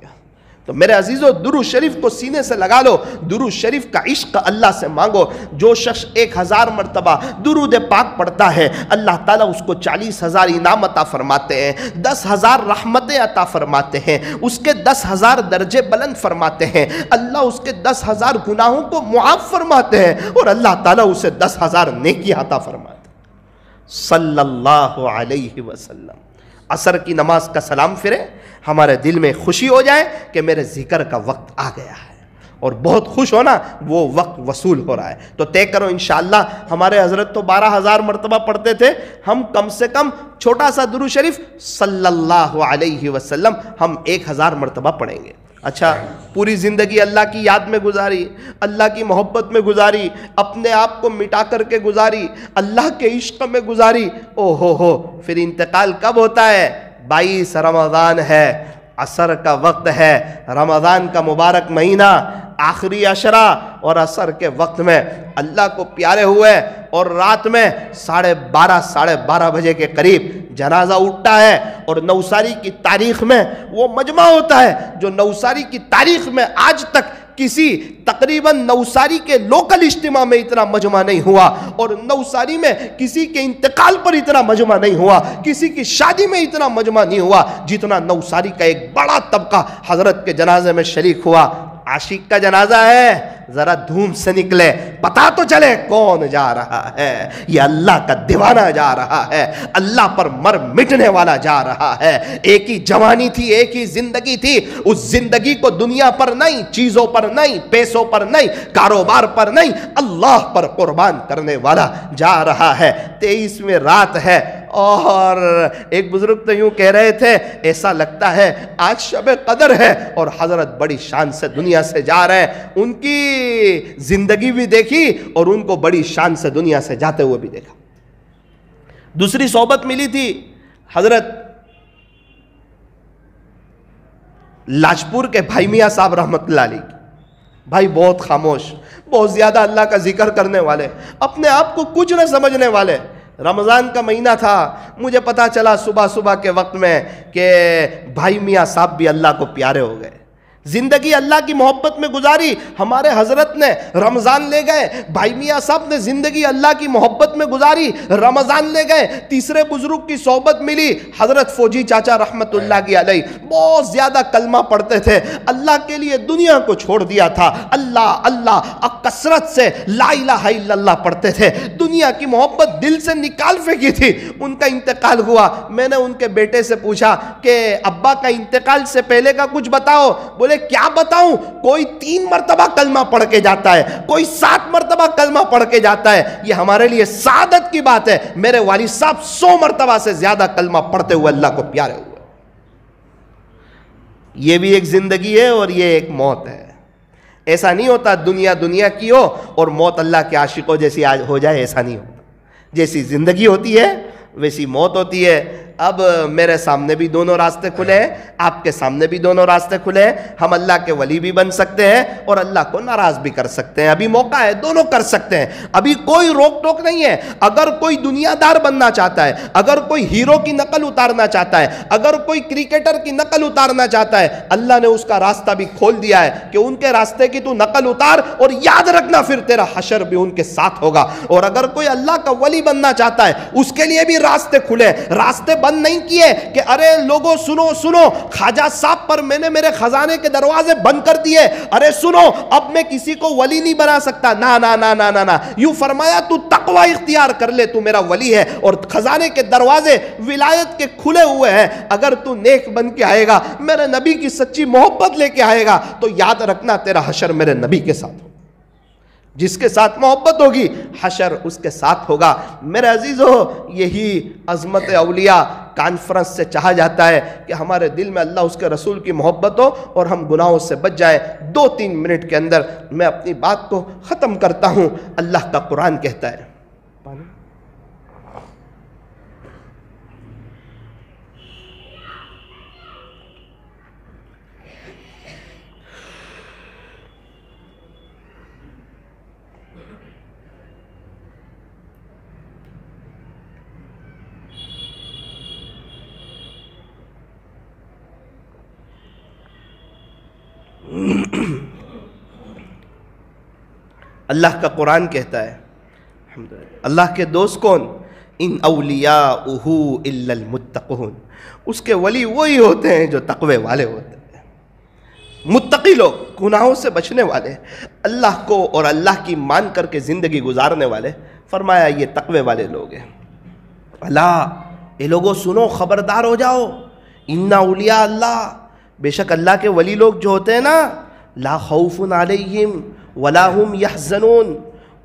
[SPEAKER 1] تو میرے عزیزو درود شریف کو سینے سے لگا لو، درود شریف کا عشق اللہ سے مانگو۔ جو شخص 1,000 مرتبہ درود پاک پڑھتا ہے، اللہ تعالیٰ اس کو 40,000 انعام عطا فرماتے ہیں، 10,000 رحمتیں عطا فرماتے ہیں، اس کے 10,000 درجے بلند فرماتے ہیں، اللہ اس کے 10,000 گناہوں کو معاف فرماتے ہیں، اور اللہ تعالیٰ اسے 10,000 نیکی عطا فرماتے ہیں۔ صلی اللہ علیہ وسلم۔ عصر کی نماز کا سلام پھرے، ہمارے دل میں خوشی ہو جائے کہ میرے ذکر کا وقت آ گیا ہے، اور بہت خوش ہونا وہ وقت وصول ہو رہا ہے۔ تو طے کرو انشاءاللہ، ہمارے حضرت تو 12,000 مرتبہ پڑھتے تھے، ہم کم سے کم چھوٹا سا درود شریف صلی اللہ علیہ وسلم ہم 1,000 مرتبہ پڑھیں گے۔ اچھا، پوری زندگی اللہ کی یاد میں گزاری، اللہ کی محبت میں گزاری، اپنے آپ کو مٹا کر کے گزاری، اللہ کے عشق میں گزاری، او ہو، پھر انتقال کب ہوتا ہے؟ 22 رمضان ہے، عصر کا وقت ہے، رمضان کا مبارک مہینہ، آخری عشرہ، اور عصر کے وقت میں اللہ کو پیارے ہوئے، اور رات میں 12:30 بجے کے قریب جنازہ اٹھتا ہے، اور نوساری کی تاریخ میں وہ مجمع ہوتا ہے جو نوساری کی تاریخ میں آج تک کسی تقریباً نوساری کے لوکل اجتماع میں اتنا مجمع نہیں ہوا، اور نوساری میں کسی کے انتقال پر اتنا مجمع نہیں ہوا، کسی کی شادی میں اتنا مجمع نہیں ہوا جتنا نوساری کا ایک بڑا طبقہ حضرت کے جنازے میں شریک ہوا۔ عاشق کا جنازہ ہے، ذرا دھوم سے نکلے، پتا تو چلے کون جا رہا ہے۔ یہ اللہ کا دیوانہ جا رہا ہے، اللہ پر مر مٹنے والا جا رہا ہے۔ ایک ہی جوانی تھی، ایک ہی زندگی تھی، اس زندگی کو دنیا پر نہیں، چیزوں پر نہیں، پیسوں پر نہیں، کاروبار پر نہیں، اللہ پر قربان کرنے والا جا رہا ہے۔ 23ویں رات ہے، اور ایک بزرگ تو یوں کہہ رہے تھے ایسا لگتا ہے آج شب قدر ہے، اور حضرت بڑی شان سے دنیا سے جا رہے ہیں۔ ان کی زندگی بھی دیکھی اور ان کو بڑی شان سے دنیا سے جاتے ہوئے بھی دیکھا۔ دوسری صحبت ملی تھی حضرت لاجپور کے بھائی میاں صاحب رحمت اللہ علیہ کی۔ بھائی بہت خاموش، بہت زیادہ اللہ کا ذکر کرنے والے، اپنے آپ کو کچھ نہ سمجھنے والے۔ رمضان کا مہینہ تھا، مجھے پتا چلا صبح کے وقت میں کہ بھائی میاں صاحب بھی اللہ کو پیارے ہو گئے، زندگی اللہ کی محبت میں گزاری۔ ہمارے حضرت نے رمضان لے گئے، بھائی میاں صاحب نے زندگی اللہ کی محبت میں گزاری، رمضان لے گئے۔ تیسرے بزرگ کی صحبت ملی، حضرت فوجی چاچا رحمت اللہ کی علیہ، بہت زیادہ کلمہ پڑھتے تھے، اللہ کے لیے دنیا کو چھوڑ دیا تھا، اللہ اللہ کثرت سے لا الہ الا اللہ پڑھتے تھے، دنیا کی محبت دل سے نکال پھینکی تھی۔ ان کا انتقال ہوا، میں نے ان کے بیٹے سے پوچھا کہ ابا کا انتقال سے پہلے کا کچھ بتاؤ۔ بولے کیا بتاؤں، کوئی 3 مرتبہ کلمہ پڑھ کے جاتا ہے، کوئی 7 مرتبہ کلمہ پڑھ کے جاتا ہے، یہ ہمارے لیے سعادت کی بات ہے۔ میرے والد صاحب 100 مرتبہ سے زیادہ کلمہ پڑھتے ہوئے اللہ کو پیارے ہوئے۔ یہ بھی ایک زندگی ہے اور یہ ایک موت ہے. ایسا نہیں ہوتا دنیا دنیا کی ہو اور موت اللہ کے عاشقوں جیسی آج ہو جائے, ایسا نہیں ہوتا. جیسی زندگی ہوتی ہے ویسی موت ہوتی ہے. اب میرے سامنے بھی دونوں راستے کھلے ہیں, آپ کے سامنے بھی دونوں راستے کھلے ہیں. ہم اللہ کے ولی بھی بن سکتے ہیں اور اللہ کو ناراض بھی کر سکتے ہیں. ابھی موقع ہے, دونوں کر سکتے ہیں. ابھی کوئی روک ٹوک نہیں ہے. اگر کوئی دنیا دار بننا چاہتا ہے, اگر کوئی ہیرو کی نقل اتارنا چاہتا ہے, اگر کوئی کرکٹر کی نقل اتارنا چاہتا ہے, اللہ نے اس کا راستہ بھی کھول دیا ہے کہ ان کے راستے کی تو نقل اتار, اور یاد رکھنا پھر تیرا حشر بھی ان کے ساتھ ہوگا. اور اگر کوئی اللہ کا ولی بننا چاہتا ہے اس کے لیے بھی راستے کھلے. راستے بند نہیں کیے کہ ارے لوگوں سنو سنو, خواجہ صاحب پر میں نے میرے خزانے کے دروازے بند کر دیے, ارے سنو اب میں کسی کو ولی نہیں بنا سکتا. نا نا نا نا نا نا, یوں فرمایا تو تقوی اختیار کر لے, تو میرا ولی ہے اور خزانے کے دروازے ولایت کے کھلے ہوئے ہیں. اگر تو نیک بن کے آئے گا, میرے نبی کی سچی محبت لے کے آئے گا, تو یاد رکھنا تیرا حشر میرے نبی کے ساتھ ہوگا. جس کے ساتھ محبت ہوگی حشر اس کے ساتھ ہوگا. میرے عزیزو, یہی عظمت اولیاء کانفرنس سے چاہا جاتا ہے کہ ہمارے دل میں اللہ اس کے رسول کی محبت ہو اور ہم گناہوں سے بچ جائیں. 2-3 منٹ کے اندر میں اپنی بات کو ختم کرتا ہوں. اللہ کا قرآن کہتا ہے, اللہ کا قرآن کہتا ہے, اللہ کے دوست کون؟ ان اولیاءہ الا المتقون, اس کے ولی وہی ہوتے ہیں جو تقوی والے ہوتے ہیں. متقی لوگ, گناہوں سے بچنے والے, اللہ کو اور اللہ کی مان کر کے زندگی گزارنے والے. فرمایا یہ تقوی والے لوگ ہیں. اللہ, اے لوگوں سنو, خبردار ہو جاؤ. ان اولیاء اللہ, بے شک اللہ کے ولی لوگ جو ہوتے ہیں نا, لا خوف علیہم ولا هم یحزنون,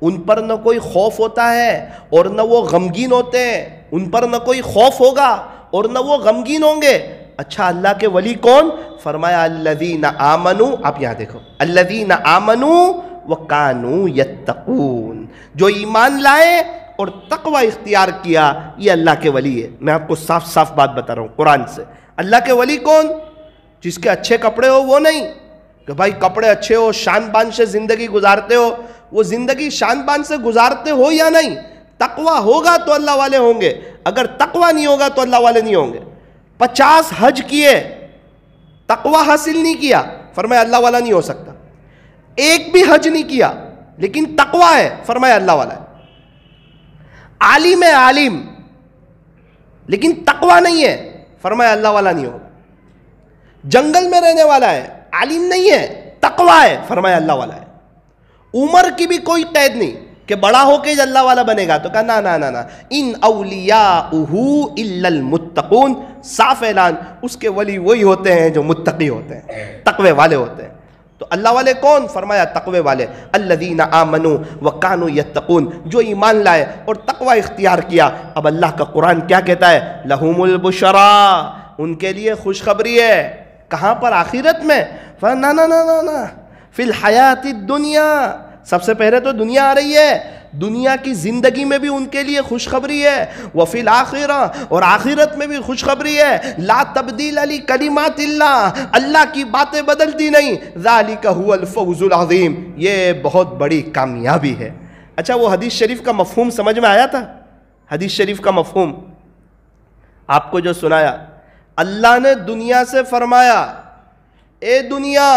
[SPEAKER 1] ان پر نہ کوئی خوف ہوتا ہے اور نہ وہ غمگین ہوتے ہیں. ان پر نہ کوئی خوف ہوگا اور نہ وہ غمگین ہوں گے. اچھا, اللہ کے ولی کون؟ فرمایا الذین آمنوا. آپ یہاں دیکھو, الذین آمنوا وکانوا یتقون, جو ایمان لائے اور تقوی اختیار کیا, یہ اللہ کے ولی ہے. میں آپ کو صاف صاف بات بتا رہا ہوں قرآن سے. اللہ کے ولی کون؟ جس کے اچھے کپڑے ہو وہ نہیں کہ بھائی کپڑے اچھے ہو, شان بان سے زندگی گزارتے ہو. وہ زندگی شان بان سے گزارتے ہو یا نہیں, تقوی ہوگا تو اللہ والے ہوں گے. اگر تقوی نہیں ہوگا تو اللہ والے نہیں ہوں گے. 50 حج کیے, تقوی حاصل نہیں کیا, فرمایا اللہ والا نہیں ہو سکتا. ایک بھی حج نہیں کیا لیکن تقوی ہے, فرمایا اللہ والا ہے. عالم ہے, عالم, لیکن تقوی نہیں ہے, فرمایا اللہ والا نہیں ہوگا. جنگل میں رہنے والا ہے, عالم نہیں ہے, تقوی ہے, فرمایا اللہ والا ہے. عمر کی بھی کوئی قید نہیں کہ بڑا ہو کے اللہ والا بنے گا, تو کہا نا نا نا نا, ان اولیاءہ الا المتقون. صاف اعلان, اس کے ولی وہی ہوتے ہیں جو متقی ہوتے ہیں, تقوی والے ہوتے ہیں. تو اللہ والے کون؟ فرمایا تقوی والے. الذین آمنوا وکانوا یتقون, جو ایمان لائے اور تقوی اختیار کیا. اب اللہ کا قرآن کیا کہتا ہے؟ لہم البشریٰ, ان کے لیے خوشخبری ہے. کہاں پر؟ آخرت میں. نا نا نا نا نا, فی الحیات الدنیا, سب سے پہلے تو دنیا آ رہی ہے, دنیا کی زندگی میں بھی ان کے لیے خوشخبری ہے. وفی الآخرہ, اور آخرت میں بھی خوشخبری ہے. لا تبدیل لکلمات اللہ, اللہ کی باتیں بدلتی نہیں. ذالک هو الفوز العظیم, یہ بہت بڑی کامیابی ہے. اچھا, وہ حدیث شریف کا مفہوم سمجھ میں آیا تھا؟ حدیث شریف کا مفہوم آپ کو جو سنایا, اللہ نے دنیا سے فرمایا, اے دنیا,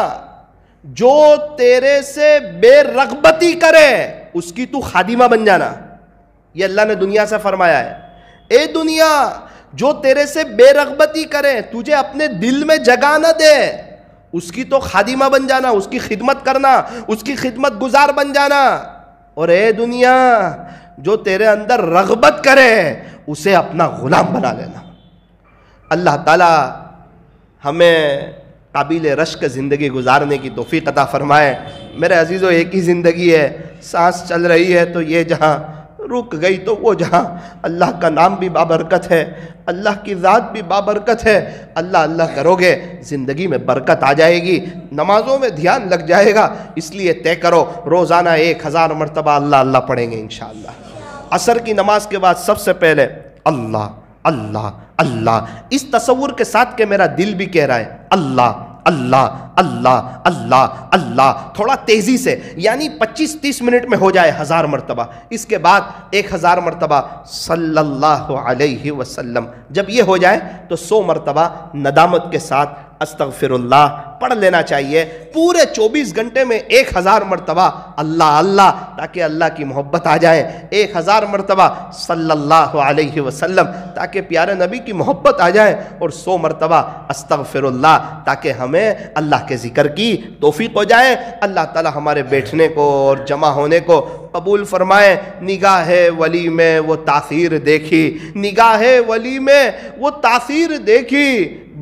[SPEAKER 1] جو تیرے سے بے رغبتی کرے اس کی تو خادمہ بن جانا. یہ اللہ نے دنیا سے فرمایا ہے. اے دنیا, جو تیرے سے بے رغبتی کرے, تجھے اپنے دل میں جگہ نہ دے, اس کی تو خادمہ بن جانا, اس کی خدمت کرنا, اس کی خدمت گزار بن جانا. اور اے دنیا, جو تیرے اندر رغبت کرے اسے اپنا غلام بنا لینا. اللہ تعالی ہمیں قابل رشک زندگی گزارنے کی توفیق عطا فرمائے. میرے عزیزو, ایک ہی زندگی ہے, سانس چل رہی ہے تو یہ جہاں رک گئی تو وہ جہاں اللہ کا نام بھی بابرکت ہے، اللہ کی ذات بھی بابرکت ہے، اللہ اللہ کرو گے زندگی میں برکت آ جائے گی، نمازوں میں دھیان لگ جائے گا۔ اس لیے طے کرو روزانہ 1000 مرتبہ اللہ اللہ پڑھیں گے انشاءاللہ۔ عصر کی نماز کے بعد سب سے پہلے اللہ اللہ اللہ، اس تصور کے ساتھ کہ میرا دل بھی کہہ رہا ہے اللہ اللہ اللہ اللہ اللہ، تھوڑا تیزی سے، یعنی 25-30 منٹ میں ہو جائے 1000 مرتبہ۔ اس کے بعد 1000 مرتبہ صلی اللہ علیہ وسلم۔ جب یہ ہو جائے تو 100 مرتبہ ندامت کے ساتھ استغفر اللہ پڑھ لینا چاہیے۔ پورے 24 گھنٹے میں 1000 مرتبہ اللہ اللہ، تاکہ اللہ کی محبت آ جائے۔ 1000 مرتبہ صلی اللہ علیہ وسلم، تاکہ پیارے نبی کی محبت آ جائے، اور 100 مرتبہ استغفر اللہ، تاکہ ہمیں اللہ کے ذکر کی توفیق ہو جائے۔ اللہ تعالی ہمارے بیٹھنے کو اور جمع ہونے کو قبول فرمائے۔ نگاہ ولی میں وہ تاثیر دیکھی، نگاہ ولی میں وہ تاثیر دیکھی،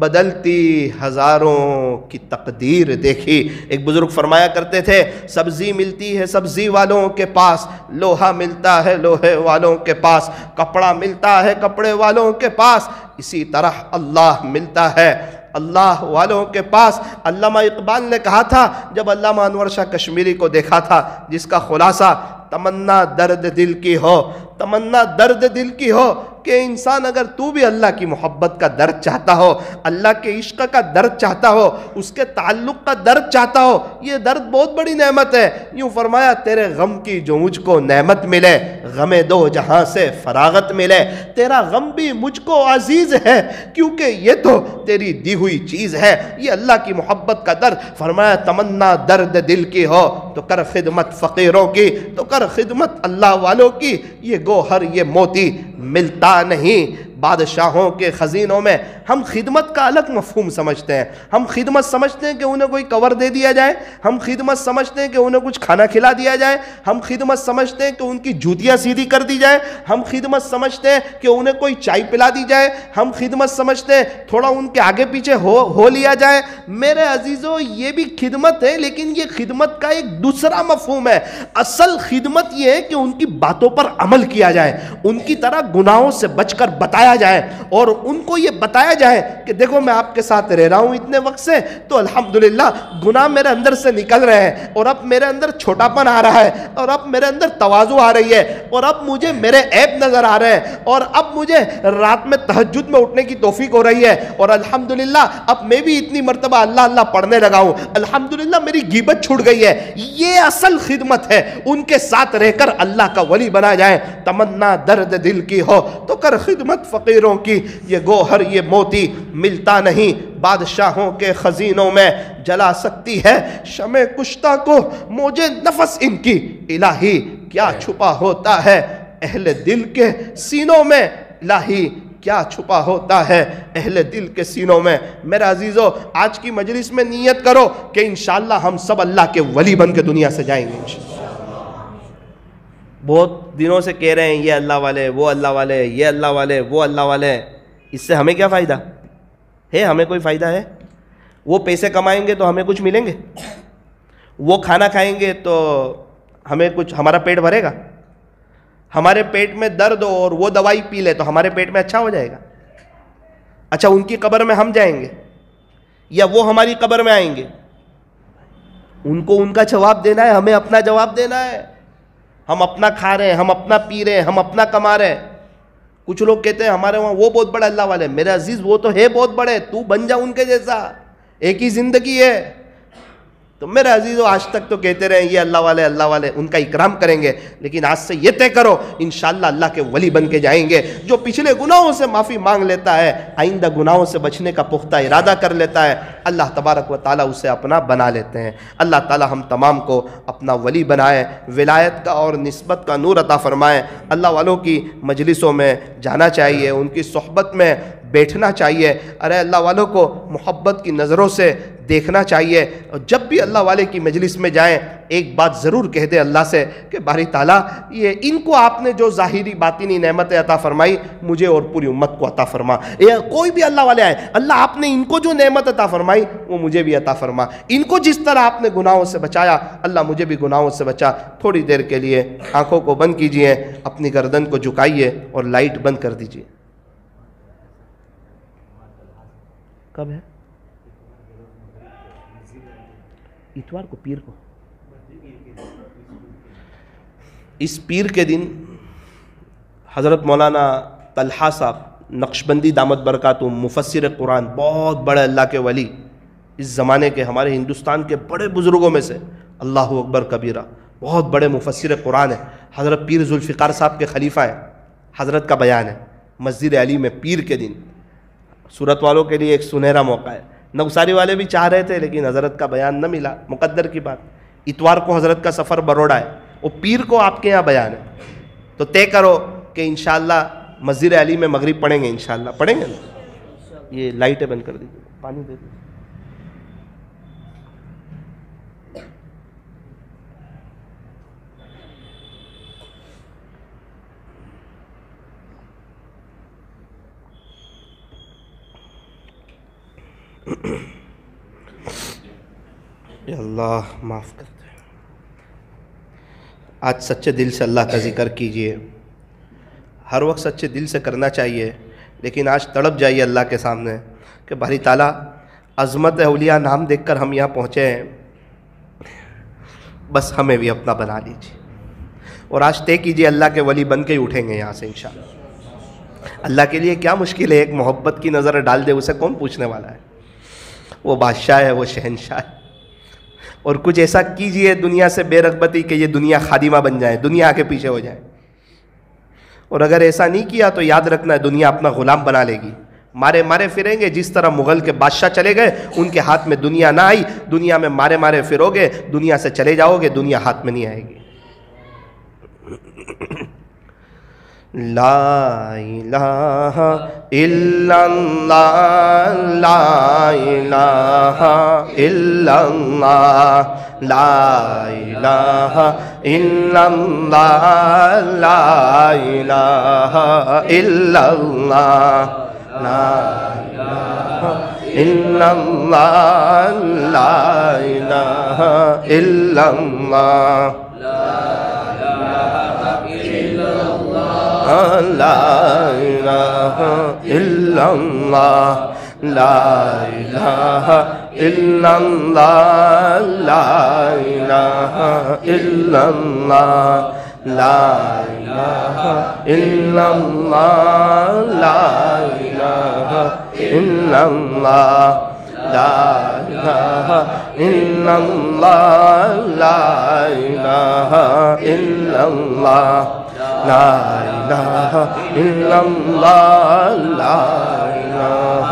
[SPEAKER 1] بدلتی ہزاروں کی تقدیر دیکھی۔ ایک بزرگ فرمایا کرتے تھے، سبزی ملتی ہے سبزی والوں کے پاس، لوہا ملتا ہے لوہے والوں کے پاس، کپڑا ملتا ہے کپڑے والوں کے پاس، اسی طرح اللہ ملتا ہے اللہ والوں کے پاس۔ علامہ اقبال نے کہا تھا جب علامہ انور شاہ کشمیری کو دیکھا تھا، جس کا خلاصہ تمنا درد دل کی ہو، تمنا درد دل کی ہو، کہ انسان اگر تو بھی اللہ کی محبت کا درد چاہتا ہو، اللہ کے عشق کا درد چاہتا ہو، اس کے تعلق کا درد چاہتا ہو، یہ درد بہت بڑی نعمت ہے۔ یوں فرمایا تیرے غم کی جو مجھ کو نعمت ملے، غم دو جہاں سے فراغت ملے، تیرا غم بھی مجھ کو عزیز ہے، کیونکہ یہ تو تیری دی ہوئی چیز ہے۔ یہ اللہ کی محبت کا درد۔ فرمایا تمنا درد دل کی ہو تو کر خدمت فقیروں کی، تو کر خدمت اللہ والوں کی، یہ گوہر یہ موتی ملتا نہیں بادشاہوں کے خزینوں میں۔ ہم خدمت کا الگ مفہوم سمجھتے ہیں، ہم خدمت سمجھتے ہیں کہ انہیں کوئی کور دے دیا جائے، ہم خدمت سمجھتے ہیں کہ انہیں کچھ کھانا کھلا دیا جائے، ہم خدمت سمجھتے ہیں کہ ان کی جوتیاں سیدھی کر دی جائے، ہم خدمت سمجھتے ہیں کہ انہیں کوئی چائے پلا دی جائے، ہم خدمت سمجھتے ہیں تھوڑا ان کے آگے پیچھے ہو لیا جائے۔ میرے عزیزو یہ بھی خدمت ہے، لیکن یہ خدمت کا ایک دوسرا مفہوم ہے۔ اصل خدمت یہ ہے کہ ان کی باتوں پر عمل کیا جائے، ان کی طرح گناہوں سے بچ کر بتایا جائے، اور ان کو یہ بتایا جائے کہ دیکھو میں آپ کے ساتھ رہ رہا ہوں اتنے وقت سے، تو الحمدللہ گناہ میرے اندر سے نکل رہے ہیں، اور اب میرے اندر چھوٹا پن آ رہا ہے، اور اب میرے اندر تواضع آ رہی ہے، اور اب مجھے میرے عیب نظر آ رہے ہیں، اور اب مجھے رات میں تہجد میں اٹھنے کی توفیق ہو رہی ہے، اور الحمدللہ اب میں بھی اتنی مرتبہ اللہ اللہ پڑھنے لگا ہوں، الحمدللہ میری غیبت چھوٹ گئی ہے۔ یہ اصل خدمت ہے، ان کے ساتھ رہ کر اللہ کا ولی بنا جائے۔ تمنا درد دل کی ہو تو کر خدمت فقیروں کی، یہ گوہر یہ موتی ملتا نہیں بادشاہوں کے خزینوں میں، جلا سکتی ہے شمع کشتہ کو موجے نفس ان کی، الہی کیا چھپا ہوتا ہے اہل دل کے سینوں میں، الہی کیا چھپا ہوتا ہے اہل دل کے سینوں میں۔ میرے عزیزو آج کی مجلس میں نیت کرو کہ انشاءاللہ ہم سب اللہ کے ولی بن کے دنیا سے جائیں گے انشاءاللہ۔ بہت دنوں سے کہہ رہے ہیں یہ اللہ والے وہ اللہ والے، یہ اللہ والے وہ اللہ والے، اس سے ہمیں کیا فائدہ ہے؟ ہمیں کوئی فائدہ ہے؟ وہ پیسے کمائیں گے تو ہمیں کچھ ملیں گے؟ وہ کھانا کھائیں گے تو ہمیں کچھ، ہمارا پیٹ بھرے گا؟ ہمارے پیٹ میں درد ہو اور وہ دوائی پی لے تو ہمارے پیٹ میں اچھا ہو جائے گا؟ اچھا ان کی قبر میں ہم جائیں گے یا وہ ہماری قبر میں آئیں گے؟ ان کو ان کا جواب دینا ہے، ہمیں اپنا جواب دینا ہے۔ ہم اپنا کھا رہے ہیں، ہم اپنا پی رہے ہیں، ہم اپنا کما رہے ہیں۔ کچھ لوگ کہتے ہیں ہمارے وہاں وہ بہت بڑے اللہ والے، میرے عزیز وہ تو ہے بہت بڑے، تو بن جا ان کے جیسا، ایک ہی زندگی ہے۔ تو میرے عزیزو آج تک تو کہتے رہے یہ اللہ والے، ان کا اکرام کریں گے، لیکن آج سے یہ طے کرو انشاءاللہ اللہ کے ولی بن کے جائیں گے۔ جو پچھلے گناہوں سے معافی مانگ لیتا ہے، آئندہ گناہوں سے بچنے کا پختہ ارادہ کر لیتا ہے، اللہ تبارک و تعالیٰ اسے اپنا بنا لیتے ہیں۔ اللہ تعالیٰ ہم تمام کو اپنا ولی بنائے، ولایت کا اور نسبت کا نور عطا فرمائے۔ اللہ والوں کی مجلسوں میں جانا چاہیے، ان کی صحبت میں بیٹھنا چاہیے، ارے اللہ والوں کو محبت کی نظروں سے دیکھنا چاہیے، اور جب بھی اللہ والے کی مجلس میں جائیں ایک بات ضرور کہہ دے اللہ سے کہ باری تعالیٰ یہ ان کو آپ نے جو ظاہری باطنی نعمتیں عطا فرمائی مجھے اور پوری امت کو عطا فرما، کوئی بھی اللہ والے آئے، اللہ آپ نے ان کو جو نعمت عطا فرمائی وہ مجھے بھی عطا فرما، ان کو جس طرح آپ نے گناہوں سے بچایا اللہ مجھے بھی گناہوں سے بچا۔ تھوڑی دیر کے لیے آنکھوں کو بند کیجئے، اپنی گردن کو جھکائیے اور لائٹ بند کر دیجئے۔ کب ہے؟ اتوار کو، پیر کو، اس پیر کے دن حضرت مولانا طلحہ صاحب نقشبندی دامت برکاتہم، مفسر قرآن، بہت بڑے اللہ کے ولی، اس زمانے کے ہمارے ہندوستان کے بڑے بزرگوں میں سے، اللہ اکبر کبیرہ، بہت بڑے مفسر قرآن ہیں، حضرت پیر ذوالفقار صاحب کے خلیفہ ہیں، حضرت کا بیان ہے مسجد علی میں پیر کے دن۔ صورت والوں کے لیے ایک سنہرا موقع ہے، نوساری والے بھی چاہ رہے تھے لیکن حضرت کا بیان نہ ملا، مقدر کی بات۔ اتوار کو حضرت کا سفر بروڑا ہے، وہ پیر کو آپ کے یہاں بیان ہے، تو طے کرو کہ انشاءاللہ مسجد علی میں مغرب پڑھیں گے، انشاءاللہ پڑھیں گے نا؟ یہ لائٹیں بند کر دیجیے، پانی دے دیجیے۔ یا اللہ معاف کر دے۔ آج سچے دل سے اللہ کا ذکر کیجئے، ہر وقت سچے دل سے کرنا چاہیے، لیکن آج تڑپ جائیے اللہ کے سامنے کہ باری تعالیٰ عظمت اولیاء نام دیکھ کر ہم یہاں پہنچے ہیں، بس ہمیں بھی اپنا بنا لیجیے، اور آج طے کیجئے اللہ کے ولی بن کے ہی اٹھیں گے یہاں سے انشاءاللہ۔ اللہ کے لیے کیا مشکل ہے، ایک محبت کی نظر ڈال دے اسے کون پوچھنے والا ہے، وہ بادشاہ ہے، وہ شہنشاہ ہے۔ اور کچھ ایسا کیجئے دنیا سے بے رغبتی کہ یہ دنیا خادمہ بن جائے، دنیا کے پیچھے ہو جائے، اور اگر ایسا نہیں کیا تو یاد رکھنا ہے دنیا اپنا غلام بنا لے گی، مارے مارے پھریں گے، جس طرح مغل کے بادشاہ چلے گئے ان کے ہاتھ میں دنیا نہ آئی، دنیا میں مارے مارے پھرو گے، دنیا سے چلے جاؤ گے، دنیا ہاتھ میں نہیں آئے گی۔ لا الہ الا اللہ، لا الہ الا اللہ، لا الہ الا اللہ، لا الہ الا اللہ، لا الہ الا اللہ، لا الہ الا اللہ، لا الہ الا اللہ، لا الہ الا اللہ، لا الہ الا اللہ، لا الہ الا اللہ، لا الہ الا اللہ، لا الہ الا اللہ، لا الہ الا اللہ، لا الہ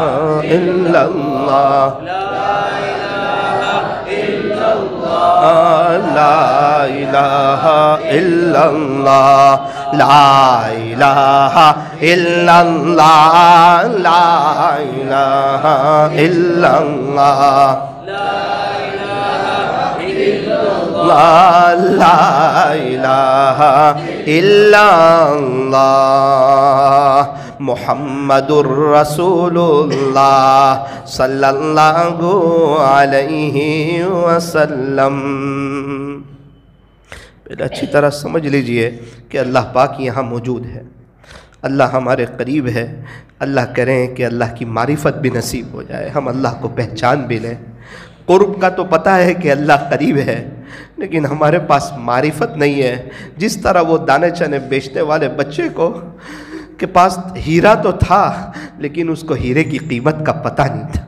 [SPEAKER 1] الا اللہ، لا الہ الا اللہ، لا الہ الا اللہ، لا الہ الا اللہ، لا الہ الا اللہ، لا الہ الا اللہ، محمد الرسول اللہ صلی اللہ علیہ وسلم۔ پہلے اچھی طرح سمجھ لیجئے کہ اللہ پاک یہاں موجود ہے، اللہ ہمارے قریب ہے، اللہ کریں کہ اللہ کی معرفت بھی نصیب ہو جائے، ہم اللہ کو پہچان بھی لیں۔ قرب کا تو پتہ ہے کہ اللہ قریب ہے، لیکن ہمارے پاس معرفت نہیں ہے۔ جس طرح وہ دانے چنے بیچنے والے بچے کو کے پاس ہیرا تو تھا لیکن اس کو ہیرے کی قیمت کا پتہ نہیں تھا،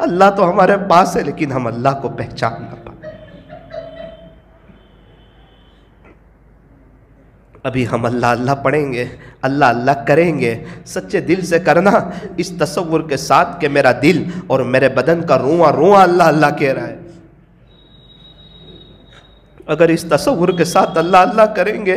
[SPEAKER 1] اللہ تو ہمارے پاس ہے لیکن ہم اللہ کو پہچان نہ پائے۔ ابھی ہم اللہ اللہ پڑھیں گے، اللہ اللہ کریں گے، سچے دل سے کرنا، اس تصور کے ساتھ کہ میرا دل اور میرے بدن کا رواں رواں اللہ اللہ کہہ رہا ہے۔ اگر اس تصور کے ساتھ اللہ اللہ کریں گے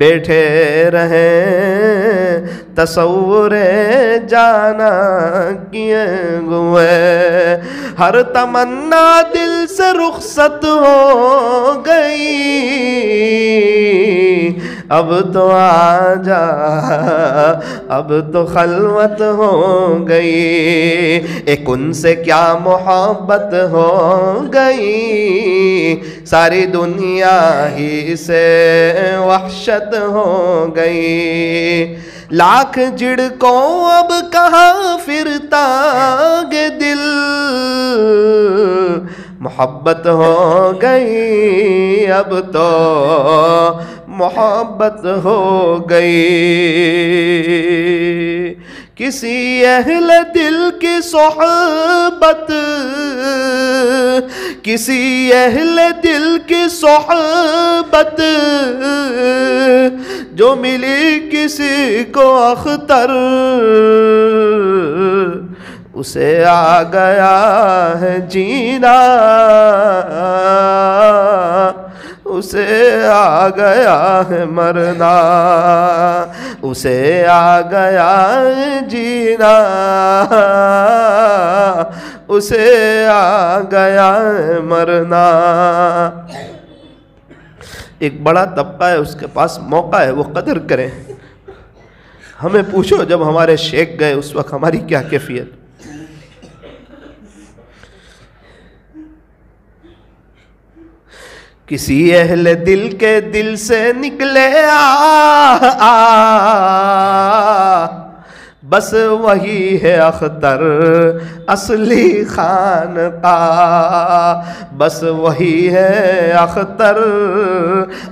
[SPEAKER 1] بیٹھے رہیں تصور جانا کیے ہوئے، ہر تمنا دل سے رخصت ہو گئی، اب تو آ جا اب تو خلوت ہو گئی، ایک ان سے کیا محبت ہو گئی، ساری دنیا ہی سے وحشت ہو گئی، لاکھ جھڑکوں اب کہاں پھرتا گے دل، محبت ہو گئی اب تو محبت ہو گئی، کسی اہل دل کی صحبت، کسی اہل دل کی صحبت جو ملی کسی کو اختر، اسے آ گیا ہے جینا، اسے آ گیا ہے مرنا، اسے آ گیا ہے جینا، اسے آ گیا ہے مرنا۔ ایک بڑا طبقہ ہے، اس کے پاس موقع ہے، وہ قدر کریں۔ ہمیں پوچھو جب ہمارے شیخ گئے اس وقت ہماری کیا کیفیت؟ کسی اہل دل کے دل سے نکلے بس وہی ہے اختر اصلی خانقاہ، بس وہی ہے اختر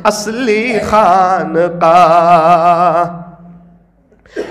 [SPEAKER 1] اصلی خانقاہ۔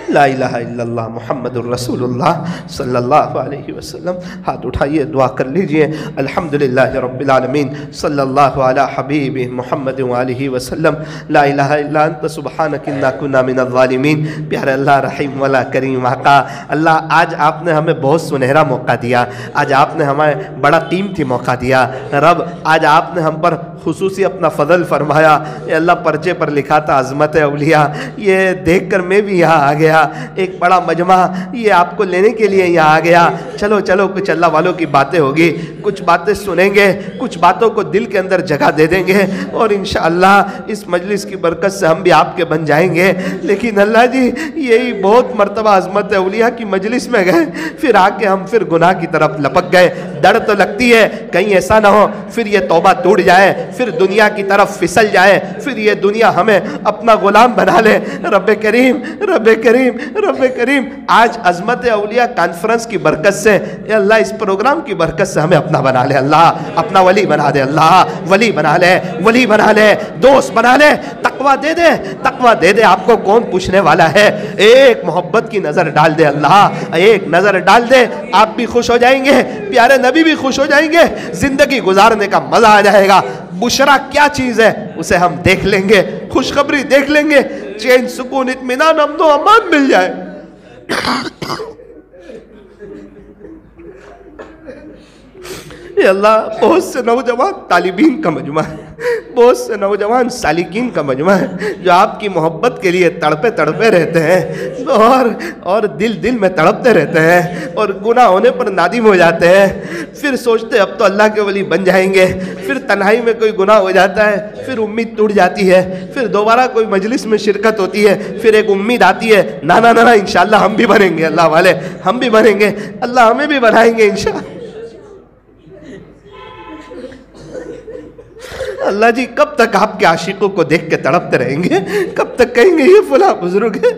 [SPEAKER 1] لا الہ الا اللہ محمد الرسول اللہ صلی اللہ علیہ وسلم۔ ہاتھ اٹھائیے، دعا کر لیجئے۔ الحمدللہ رب العالمین، صلی اللہ علی حبیب محمد وآلہ وسلم۔ لا الہ الا انت سبحانک انا کنا من الظالمین۔ پیارے اللہ، رحیم والا کریم آقا، اللہ آج آپ نے ہمیں بہت سنہرا موقع دیا، آج آپ نے ہمیں بڑا قیمتی موقع دیا۔ رب آج آپ نے ہم پر خصوصی اپنا فضل فرمایا۔ اے اللہ، پرچے پر لکھا تھا عظمت اولیاء، یہ دیکھ کر میں بھی یہاں آ گیا۔ ایک بڑا مجمع یہ آپ کو لینے کے لیے یہاں آ گیا۔ چلو چلو، کچھ اللہ والوں کی باتیں ہوگی، کچھ باتیں سنیں گے، کچھ باتوں کو دل کے اندر جگہ دے دیں گے، اور انشاءاللہ اس مجلس کی برکت سے ہم بھی آپ کے بن جائیں گے۔ لیکن اللہ جی، یہی بہت مرتبہ عظمت اولیاء کی مجلس میں گئے، پھر آ کے ہم پھر گناہ کی طرف لپک گئے۔ ڈر تو لگتی ہے کہیں ایسا نہ ہو پھر یہ توبہ ٹوٹ جائے، پھر دنیا کی طرف پھسل جائے، پھر یہ دنیا ہمیں اپنا غلام بنا لے۔ رب کریم، رب کریم، رب کریم، آج عظمت اولیاء کانفرنس کی برکت سے، اے اللہ اس پروگرام کی برکت سے ہمیں اپنا بنا لے، اللہ اپنا ولی بنا دے، اللہ ولی بنا لے، ولی بنا لے، دوست بنا لے، تقویٰ دے دے، تقویٰ دے دے۔ آپ کو کون پوچھنے والا ہے؟ ایک محبت کی نظر ڈال دے، اللہ ایک نظر ڈال دے، آپ بھی خوش ہو جائیں گے، پیارے نبی بھی خوش ہو جائیں گے، زندگی گزارنے کا مزہ آ جائے گا۔ بشرا کیا چیز ہے اسے ہم دیکھ لیں گے، خوشخبری دیکھ لیں گے، چین سکون اطمینان امن و امان مل جائے۔ اے اللہ، بہت سے نوجوان طالبین کا مجمع ہے، بہت سے نوجوان سالکین کا مجمع ہے جو آپ کی محبت کے لیے تڑپے تڑپے رہتے ہیں، اور دل میں تڑپتے رہتے ہیں، اور گناہ ہونے پر نادم ہو جاتے ہیں، پھر سوچتے اب تو اللہ کے ولی بن جائیں گے، پھر تنہائی میں کوئی گناہ ہو جاتا ہے، پھر امید ٹوٹ جاتی ہے، پھر دوبارہ کوئی مجلس میں شرکت ہوتی ہے، پھر ایک امید آتی ہے، نا نا نا انشاءاللہ ہم بھی بنیں گے، اللہ والے ہم بھی بنیں گے، اللہ ہمیں بھی بنائیں گے انشاءاللہ۔ اللہ جی، کب تک آپ کے عاشقوں کو دیکھ کے تڑپتے رہیں گے؟ کب تک کہیں گے یہ فلاں بزرگ ہے،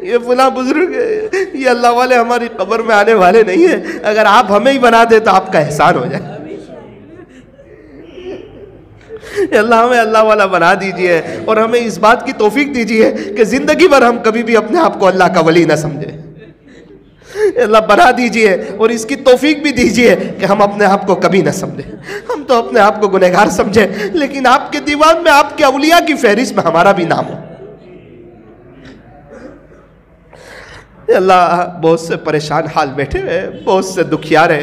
[SPEAKER 1] یہ فلاں بزرگ ہے؟ یہ اللہ والے ہماری قبر میں آنے والے نہیں ہیں، اگر آپ ہمیں ہی بنا دے تو آپ کا احسان ہو جائے۔ اللہ ہمیں اللہ والا بنا دیجئے، اور ہمیں اس بات کی توفیق دیجئے کہ زندگی بھر ہم کبھی بھی اپنے آپ کو اللہ کا ولی نہ سمجھیں۔ اللہ بنا دیجئے، اور اس کی توفیق بھی دیجئے کہ ہم اپنے آپ کو کبھی نہ سمجھیں۔ ہم تو اپنے آپ کو گنہگار سمجھیں، لیکن آپ کے دیوان میں آپ کے اولیاء کی فہرست میں ہمارا بھی نام ہو۔ اللہ بہت سے پریشان حال بیٹھے ہوئے، بہت سے دکھیارے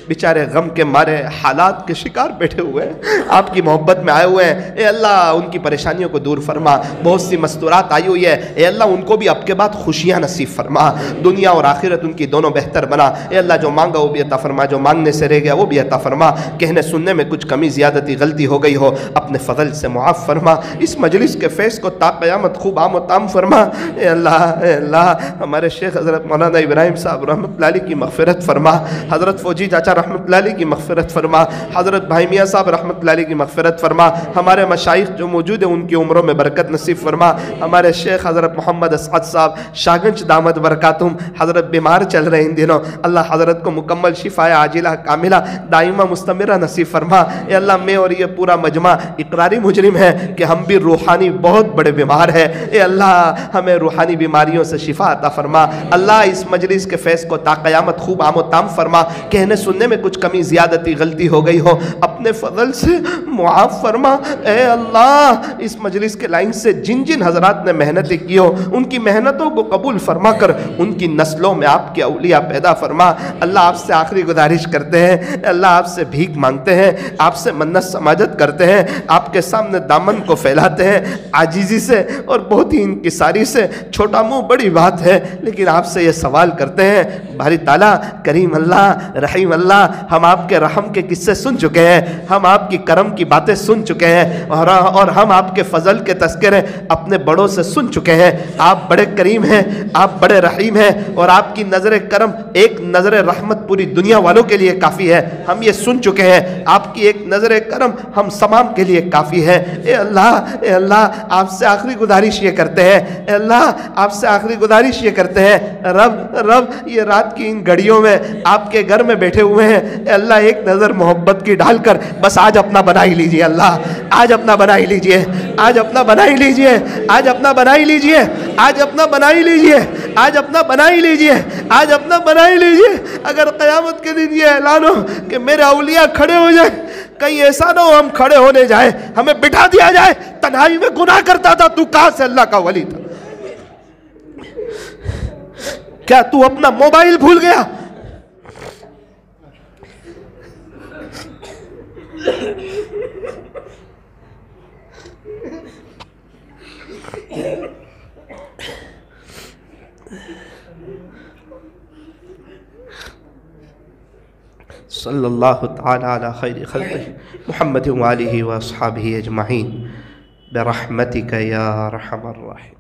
[SPEAKER 1] بیچارے غم کے مارے حالات کے شکار بیٹھے ہوئے ہیں، آپ کی محبت میں آئے ہوئے ہیں، اے اللہ ان کی پریشانیوں کو دور فرما۔ بہت سی مستورات آئی ہوئی ہے، اے اللہ ان کو بھی اب کے بعد خوشیاں نصیب فرما، دنیا اور آخرت ان کی دونوں بہتر بنا۔ اے اللہ جو مانگا وہ بھی عطا فرما، جو مانگنے سے رہ گیا وہ بھی عطا فرما، کہنے سننے میں کچھ کمی زیادتی غلطی ہو گئی ہو اپنے فضل سے معاف فرما، اس مجلس کے فیض کو تا قیامت خوب عام و تام فرما۔ اے اللہ ہمارے شیخ حضرت مولانا ابراہیم صاحب رحمۃ اللہ علیہ کی مغفرت فرما، حضرت فوجی چاچا رحمۃ اللہ علیہ کی مغفرت فرما، حضرت بھائی میاں صاحب رحمۃ اللہ علیہ کی مغفرت فرما، ہمارے مشائخ جو موجود ہیں ان کی عمروں میں برکت نصیب فرما، ہمارے شیخ حضرت محمد اسعد صاحب شاگنج دامت برکاتہم حضرت بیمار چل رہے ان دنوں، اللہ حضرت کو مکمل شفا عاجلہ کاملہ دائمہ مستمرہ نصیب فرما۔ اے اللہ میں اور یہ پورا مجمع اقراری مجرم ہے کہ ہم بھی روحانی بہت بڑے بیمار ہیں، اے اللہ ہمیں روحانی بیماریوں سے شفا عطا فرما، اللہ اس مجلس کے فیض کو تا قیامت خوب عام و تام فرما، کہنے سننے میں کچھ کمی زیادتی غلطی ہو گئی ہو اپنے فضل سے معاف فرما۔ اے اللہ اس مجلس کے لائن سے جن جن حضرات نے محنتیں کی ہو ان کی محنتوں کو قبول فرما کر ان کی نسلوں میں آپ کے اولیاء پیدا فرما۔ اللہ آپ سے آخری گزارش کرتے ہیں، اللہ آپ سے بھیک مانگتے ہیں، آپ سے منت سماجت کرتے ہیں، آپ کے سامنے دامن کو پھیلاتے ہیں عاجزی سے اور بہت ہی انکساری سے، چھوٹا منہ بڑی بات ہے لیکن آپ سے یہ سوال کرتے ہیں باری تعالیٰ کریم اللہ رحیم اللہ، ہم آپ کے رحم کے قصے سن چکے ہیں، ہم آپ کی کرم کی باتیں سن چکے ہیں اور ہم آپ کے فضل کے تذکرے اپنے بڑوں سے سن چکے ہیں، آپ بڑے کریم ہیں، آپ بڑے رحیم ہیں اور آپ کی نظر کرم ایک نظر رحمت پوری دنیا والوں کے لیے کافی ہے، ہم یہ سن چکے ہیں، آپ کی ایک نظر کرم ہم تمام کے لیے کافی ہے۔ اے اللہ آپ سے آخری گزارش یہ کرتے ہیں، اے اللہ آپ سے آخری گزارش یہ کرتے ہیں، رب یہ رات کی ان گھڑیوں میں آپ کے گھر میں بیٹھے ہوئے ہیں، اے اللہ ایک نظر محبت کی ڈال کر بس آج اپنا بنا ہی لیجئے، اللہ آج اپنا بنا ہی لیجئے، آج اپنا بنا ہی لیجئے، آج اپنا بنا ہی لیجئے، آج اپنا بنا ہی لیجئے، آج اپنا بنا ہی لیجئے، آج اپنا بنا ہی لیجئے۔ اگر قیامت کے دن یہ اعلان ہو کہ میرے اولیاء کھڑے ہو جائیں، کہیں ایسا نہ ہو ہم کھڑے ہونے جائیں ہمیں بٹھا دیا جائے تنہائی میں گناہ کرتا تھا تو کہاں سے اللہ کا ولی تھا؟ کیا تو اپنا موبائل بھول گیا؟ صلی اللہ تعالی علی خیر خلقہ محمد وآلہ واصحابہ اجمعین برحمتک یا ارحم الراحمین۔